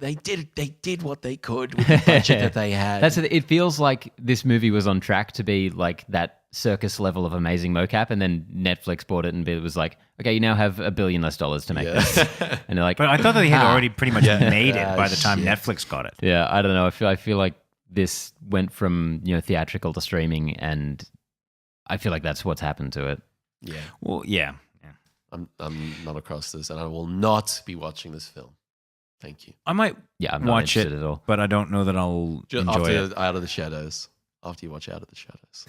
they did what they could with the budget that they had.
It feels like this movie was on track to be like that circus level of amazing mocap, and then Netflix bought it and it was like, okay, you now have $1 billion less to make this, and they're like,
But I thought that they had already pretty much made it
Ah,
by the time
shit.
Netflix got it.
yeah, I don't know. I feel like this went from theatrical to streaming, and I feel like that's what's happened to it.
yeah.
Well, yeah.
I'm not across this, and I will not be watching this film. Thank you.
I might
Yeah, I'm not
watch
interested
it,
at all.
but I don't know that I'll
Just
enjoy
after
it.
Out of the Shadows. After you watch Out of the Shadows.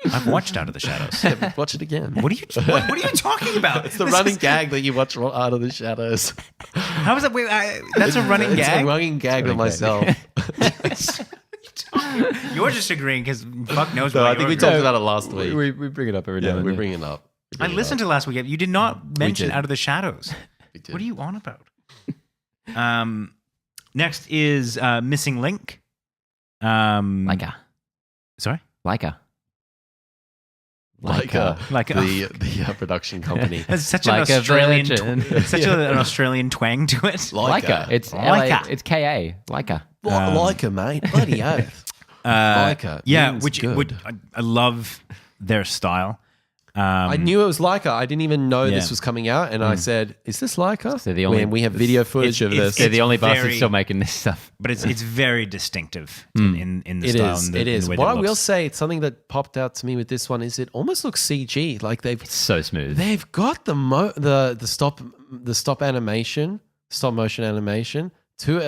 I've watched Out of the Shadows.
Watch it again.
What are you talking about?
It's the
This
running
is-
gag that you watch Out of the Shadows.
How is that? Wait, that's a running
It's
gag.
a running gag with
Running gag.
myself.
You're just agreeing because fuck knows
No,
what
I think we
you're
talked about it last week.
we bring it up every now and
we
then.
bring it up.
I listened to last week. You did not mention
did.
Out of the Shadows.
We did.
What are you on about? Next is Missing Link.
Leica.
Sorry?
Leica.
Like the production company.
That's such
Like
an
a
Australian,
virgin.
such an Australian twang to it.
Leica. It's
Leica.
It's KA. Leica.
Leica, mate. Bloody oath. Leica.
Yeah,
means
which
good.
I love their style.
I knew it was Leica. I didn't even know
Yeah.
this was coming out, and I said, "Is this Leica?"
So the only-
when we have video footage of
it's-
this.
They're the only bastards
very-
still making this stuff.
but it's very distinctive in the
It
style.
is.
And the,
It
in
is.
the way
What
that
I
it
will
looks.
say, it's something that popped out to me with this one is it almost looks CG. Like
It's so smooth.
they've got the stop animation, stop motion animation to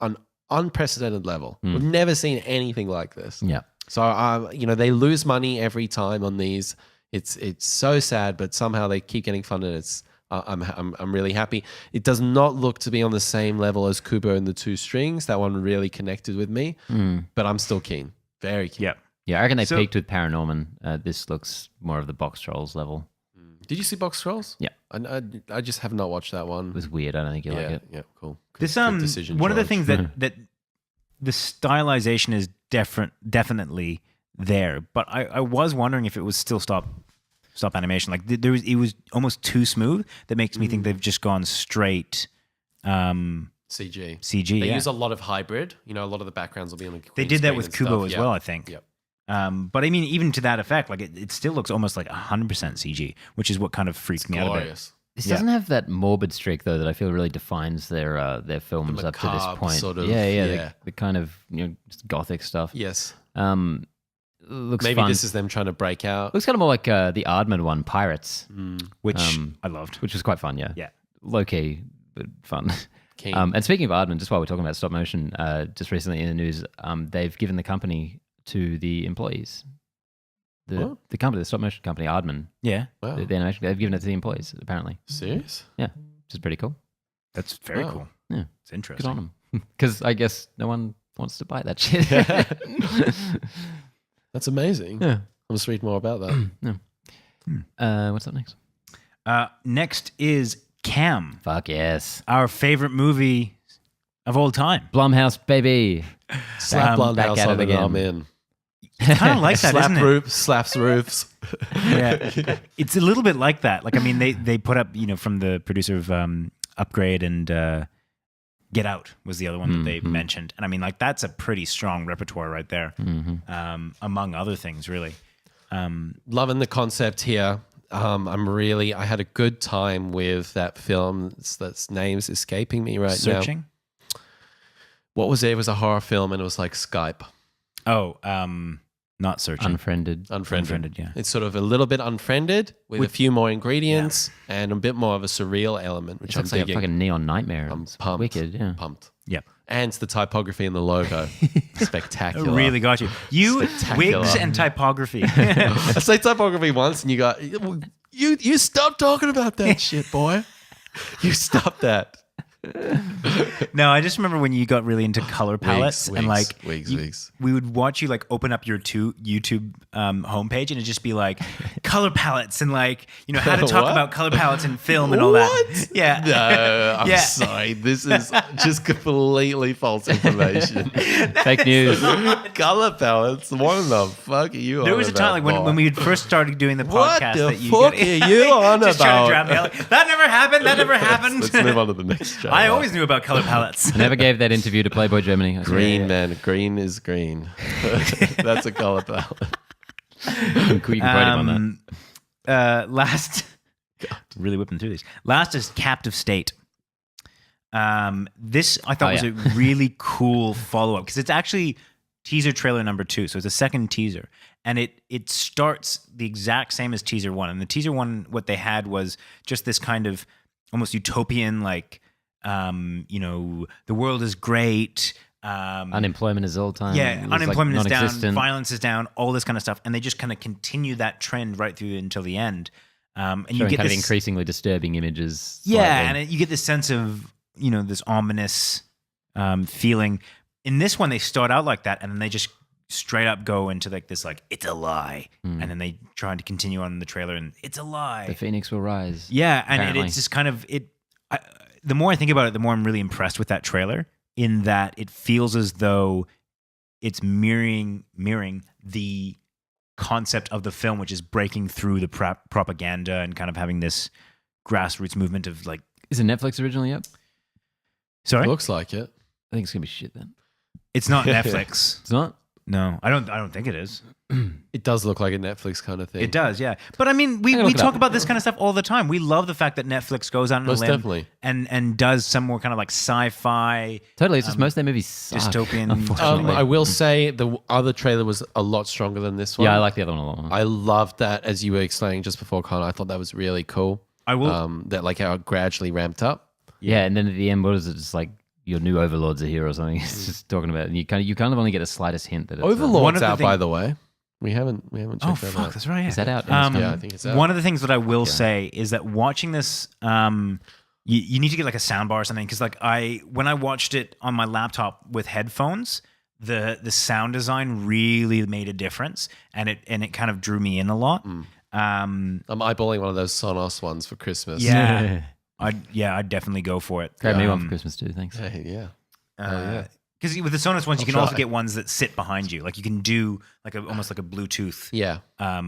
an unprecedented level. We've never seen anything like this.
Yeah.
So they lose money every time on these. It's so sad, but somehow they keep getting funded. It's I'm really happy. It does not look to be on the same level as Kubo and the Two Strings. That one really connected with me, but I'm still keen, very keen.
Yeah.
Yeah, I reckon they
So-
peaked with Paranorman. This looks more of the Box Trolls level.
Did you see Box Trolls?
Yeah.
I just have not watched that one.
It was weird. I don't think you like it.
Yeah, cool.
This
Good decision,
one of the
George.
things that the stylization is definitely there, but I was wondering if it was still stop animation. Like it was almost too smooth. That makes me think they've just gone straight
CG.
CG.
They
yeah.
use a lot of hybrid. A lot of the backgrounds will be on the
They
green
did that
screen
with
and
Kubo
stuff.
as
Yeah.
well, I think.
Yep.
But I mean, even to that effect, like it still looks almost like 100% CG, which is what kind of freaked me out a bit.
Glorious.
This
Yeah.
doesn't have that morbid streak though that I feel really defines their films
The
up to this
macabre
point.
sort of-
yeah.
yeah.
The kind of just gothic stuff.
Yes.
Looks
Maybe
fun.
this is them trying to break out.
Looks kind of more like the Aardman one, Pirates,
Which I loved.
which was quite fun. Yeah.
Yeah.
Low key, but fun.
Keen.
And speaking of Aardman, just while we're talking about stop motion, just recently in the news, they've given the company to the employees.
What?
The company, the stop motion company, Aardman,
Yeah,
Wow.
the animation, they've given it to the employees apparently.
Serious?
Yeah, which is pretty cool.
that's very
Wow.
cool.
Yeah,
It's
good
interesting.
on them. Because I guess no one wants to buy that shit.
That's amazing.
yeah.
I must read more about that.
What's up next?
Next is Cam,
Fuck yes,
our favorite movie of all time.
Blumhouse baby.
Slap Blonde
back
House
at it
on it,
again.
I'm in.
Kind of like that,
Slap
isn't it?
slaps roofs.
Yeah, it's a little bit like that. Like I mean, they put up from the producer of Upgrade and Get Out was the other one that they mentioned. And I mean, like, that's a pretty strong repertoire right there, among other things, really.
Loving the concept here. I had a good time with that film. That's name's escaping me right now.
Searching?
What was it? It was a horror film and it was like Skype.
Oh, not Searching.
Unfriended.
Unfriended, yeah.
It's sort of a little bit unfriended with a few more ingredients and a bit more of a surreal element, which
It
I'm
looks like a
digging.
fucking neon nightmare.
I'm
It's
pumped.
wicked, yeah.
Pumped.
Yeah.
And the typography in the logo. Spectacular.
Really got you. You,
Spectacular.
wigs and typography.
I say typography once and you got, you stop talking about that shit, boy. You stop that.
No, I just remember when you got really into color palettes and like
wigs.
we would watch you like open up your YouTube homepage and it'd just be like color palettes and like, you know, how to talk
What?
about color palettes in film and all that.
What?
Yeah.
No, I'm
Yeah.
sorry. This is just completely false information.
Fake news.
Color palettes. What the fuck are you
There
on
was a
about,
time like when
boy?
we had first started doing the
What
podcast
the
that you
fuck are you on
just trying to
about?
drown me out. That never happened. That never happened.
Let's move on to the next show.
I always knew about color palettes.
I never gave that interview to Playboy Germany. I swear.
Green, man. Green is green. That's a color palette.
You can quote him on that.
Last, really whipping through these. Last is Captive State. This I thought was a really cool follow up because it's actually teaser trailer number 2, so it's a second teaser, and it starts the exact same as teaser 1. And the teaser 1, what they had was just this kind of almost utopian, like, you know, the world is great.
Unemployment is all time.
Yeah,
It's
unemployment
like
is down,
non-existent.
violence is down, all this kind of stuff, and they just kind of continue that trend right through until the end. And you
Showing
get
kind of
this,
increasingly disturbing images.
yeah,
slightly.
and you get this sense of, you know, this ominous feeling. In this one, they start out like that, and then they just straight up go into like this, like, it's a lie, and then they try to continue on the trailer, and it's a lie.
The Phoenix will rise.
Yeah, and
apparently.
it's just kind of the more I think about it, the more I'm really impressed with that trailer. In that it feels as though it's mirroring the concept of the film, which is breaking through the propaganda and kind of having this grassroots movement of like.
Is it Netflix originally up?
Sorry,
Looks like it.
I think it's gonna be shit then.
it's not Netflix.
It's not.
No, I don't think it is.
It does look like a Netflix kind of thing.
It does, yeah. But I mean, we
look it
talk
up.
about this kind of stuff all the time. We love the fact that Netflix goes out on
Most
a limb
definitely.
and does some more kind of like sci-fi,
Totally. It's just most of their movies suck.
dystopian.
Unfortunately.
I will say the other trailer was a lot stronger than this one.
Yeah, I like the other one a lot more.
I loved that, as you were explaining just before, Connor. I thought that was really cool.
I will.
That like how it gradually ramped up.
yeah, and then at the end, what is it? Just like your new overlords are here or something. It's just talking about, and you kind of only get the slightest hint that it's
One
Overlord's
of the
out,
thing-
by the way. We haven't checked
Oh
that
fuck,
out.
that's right. Yeah.
Is that out?
Yeah, I think it's out.
One of the things that I will say is that watching this, you need to get like a sound bar or something, because like when I watched it on my laptop with headphones, the sound design really made a difference, and it kind of drew me in a lot.
I'm eyeballing one of those Sonos ones for Christmas.
Yeah, I'd definitely go for it.
Grab me one for Christmas too. Thanks.
Hey, yeah.
Because with the Sonos ones, you
I'll
can also
try.
get ones that sit behind you. Like you can do like almost like a Bluetooth.
Yeah. I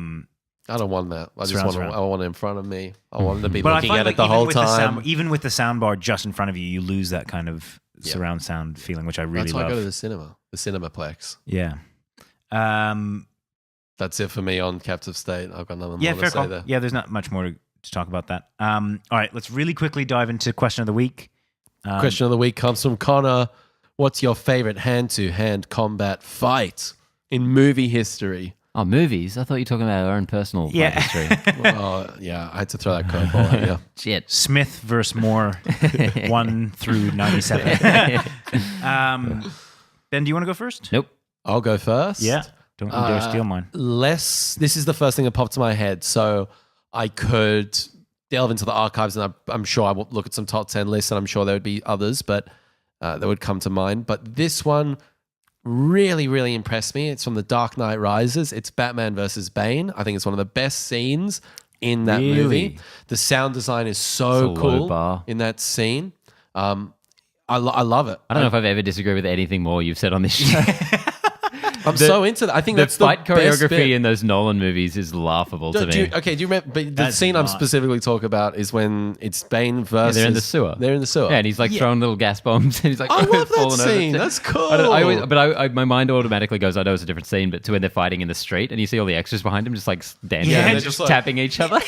don't want that. I just
Surround,
want
surround.
I want it in front of me. I want to be
But
looking
I find
at
like
it the
even
whole
with
time.
even with the sound bar just in front of you, you lose that kind of surround sound feeling, which I really
That's why
love.
I go to the Cinemaplex.
Yeah.
That's it for me on Captive State. I've got nothing
Yeah,
more
fair
to say
call.
there.
Yeah, there's not much more to talk about that. All right, let's really quickly dive into question of the week.
Question of the week comes from Connor. What's your favorite hand-to-hand combat fight in movie history?
Oh, movies? I thought you were talking about our own personal
Yeah.
history.
Oh, yeah, I had to throw that curveball at you.
Shit.
Smith versus Moore, 1 through 97. Ben, do you want to go first?
Nope.
I'll go first.
Yeah. Don't you dare steal mine.
This is the first thing that popped to my head, so I could delve into the archives, and I'm sure I will look at some top 10 lists, and I'm sure there would be others, but that would come to mind. But this one really, really impressed me. It's from The Dark Knight Rises. It's Batman versus Bane. I think it's one of the best scenes in that
Really?
movie. The sound design is so
It's a low
cool
bar.
in that scene. I love it.
I don't know if I've ever disagreed with anything more you've said on this show.
I'm so into that. I think
the
that's
fight
the best
choreography
bit.
in those Nolan movies is laughable to me.
Do you remember? But the
That's
scene I'm
not-
specifically talking about is when it's Bane versus.
they're in the sewer.
They're in the sewer.
Yeah, and he's like throwing little gas bombs, and he's like,
I love that
falling over.
scene. That's cool.
My mind automatically goes, I know it's a different scene, but to when they're fighting in the street, and you see all the extras behind him just like dancing,
Yeah,
and
they're
just
just like-
tapping each other.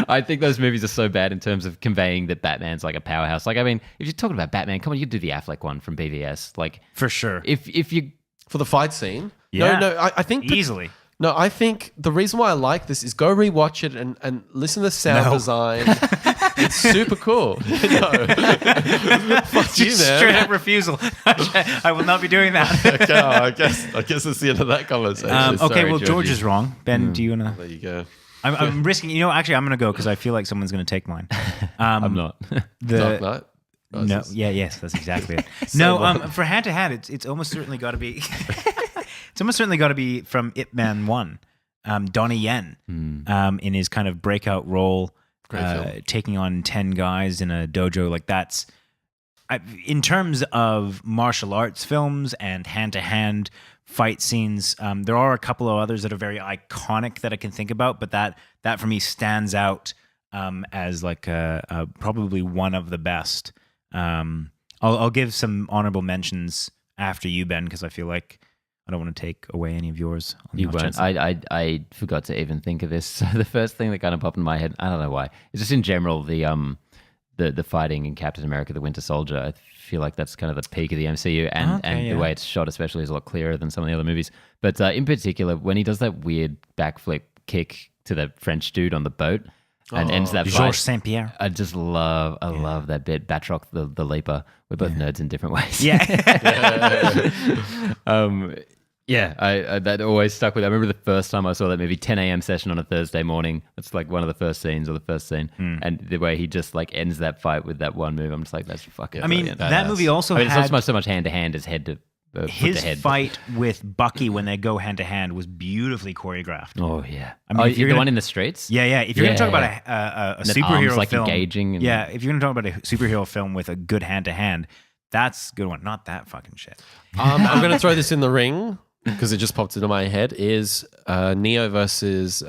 I think those movies are so bad in terms of conveying that Batman's like a powerhouse. Like, I mean, if you're talking about Batman, come on, you do the Affleck one from BVS. Like,
For sure.
if you
For the fight scene.
Yeah.
No, I think
Easily.
No, I think the reason why I like this is go rewatch it and listen to the sound design. It's super cool. No. Fuck you,
Straight
man.
up refusal. I will not be doing that.
Okay, I guess that's the end of that conversation.
Okay,
Sorry,
well,
Georgie.
George is wrong. Ben, do you want to?
There you go.
I'm risking. Actually, I'm going to go because I feel like someone's going to take mine.
I'm not.
Dark Knight.
No, yes, that's exactly it. For hand to hand, it's almost certainly got to be. It's almost certainly got to be from Ip Man 1, Donnie Yen, in his kind of breakout role, taking on 10 guys in a dojo. Like that's, in terms of martial arts films and hand-to-hand fight scenes, there are a couple of others that are very iconic that I can think about, but that for me stands out as like probably one of the best. I'll give some honorable mentions after you, Ben, because I feel like I don't want to take away any of yours. On the
You
off
weren't.
chance.
I forgot to even think of this. So the first thing that kind of popped in my head, I don't know why, it's just in general the fighting in Captain America: The Winter Soldier. I feel like that's kind of the peak of the MCU, and the way it's shot, especially, is a lot clearer than some of the other movies. But in particular, when he does that weird backflip kick to the French dude on the boat and ends that fight,
Georges St-Pierre.
I just love that bit. Batroc the Leaper. We're both nerds in different ways.
Yeah.
That always stuck with me. I remember the first time I saw that movie, 10 a.m. session on a Thursday morning. That's like one of the first scenes or the first scene. And the way he just like ends that fight with that one move, I'm just like, that's fucking
I mean,
brilliant.
that movie also
It's
had
not so much hand to hand as head to with
his
the head.
fight with Bucky when they go hand to hand was beautifully choreographed.
Oh, yeah.
I mean, if you're
the
gonna-
one in the streets?
Yeah. If you're going to talk about a
That
superhero
arms, like,
film,
engaging and-
yeah, if you're going to talk about a superhero film with a good hand to hand, that's a good one. Not that fucking shit.
I'm going to throw this in the ring because it just popped into my head. Is Neo versus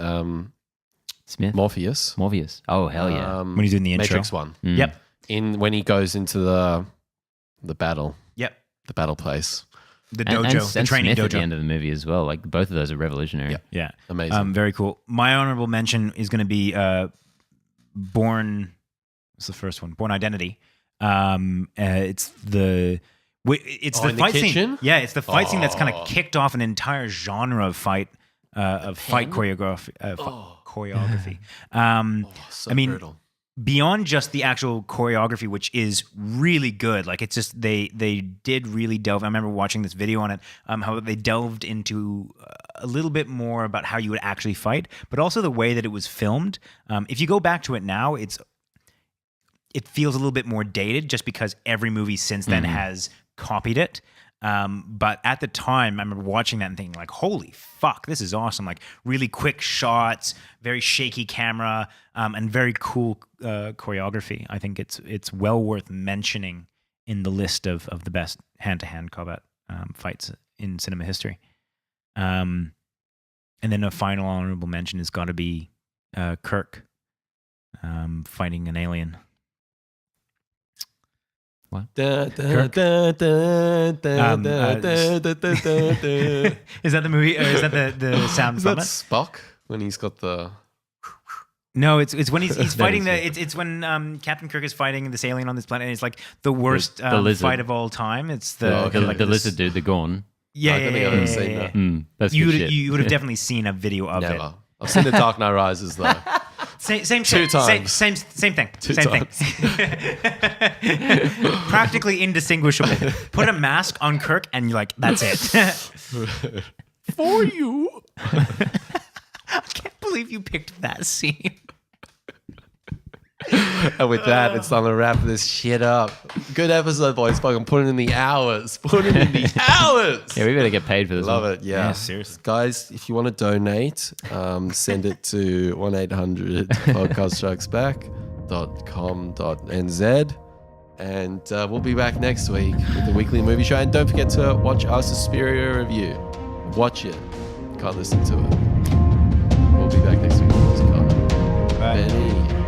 Smith?
Morpheus?
Oh, hell yeah.
When he's doing the intro.
Matrix 1.
Mm.
Yep.
When he goes into the battle,
Yep.
the battle place.
The
And-
dojo, the
and
training
Smith at the
dojo.
end of the movie as well. Like, both of those are revolutionary.
Yep.
Yeah.
Amazing.
Very cool. My honorable mention is going to be Born. What's the first one? Born Identity. It's the
in the
fight scene.
kitchen?
Yeah, it's the fight scene that's kind of kicked off an entire genre of fight choreography. Choreography.
So
I mean,
brutal.
beyond just the actual choreography, which is really good. Like it's just they did really delve. I remember watching this video on it. How they delved into a little bit more about how you would actually fight, but also the way that it was filmed. If you go back to it now, it feels a little bit more dated, just because every movie since then has copied it. But at the time, I remember watching that and thinking like, holy fuck, this is awesome. Like really quick shots, very shaky camera, and very cool choreography. I think it's well worth mentioning in the list of the best hand-to-hand combat fights in cinema history. And then a final honorable mention has got to be Kirk fighting an alien.
What?
Is that the movie? Or is that the sound
Is
from
that
it?
Spock when he's got the?
No, it's when he's fighting
is
it's when Captain Kirk is fighting this alien on this planet. And it's like the worst
The lizard.
fight of all time. It's
Oh, okay.
The lizard dude, the Gorn.
yeah.
I don't think I've ever seen that.
That's
You
good
would
shit.
you would have definitely seen a video of
Never.
it.
I've seen the Dark Knight Rises though.
Same
Two
shit.
times.
Same thing.
Two
Same
times.
thing. Practically indistinguishable. Put a mask on Kirk and you're like, that's it.
For you.
I can't believe you picked that scene.
And with that, it's time to wrap this shit up. Good episode, boys. Fucking put it in the hours. Put it in the hours.
Yeah, we better get paid for this
Love
one.
it. Yeah.
seriously.
Guys, if you want to donate, send it to 1-800-podcaststrikesback.com.nz And we'll be back next week with the weekly movie show. And don't forget to watch our Suspiria review. Watch it. Can't listen to it. We'll be back next week.
Bye.
Benny.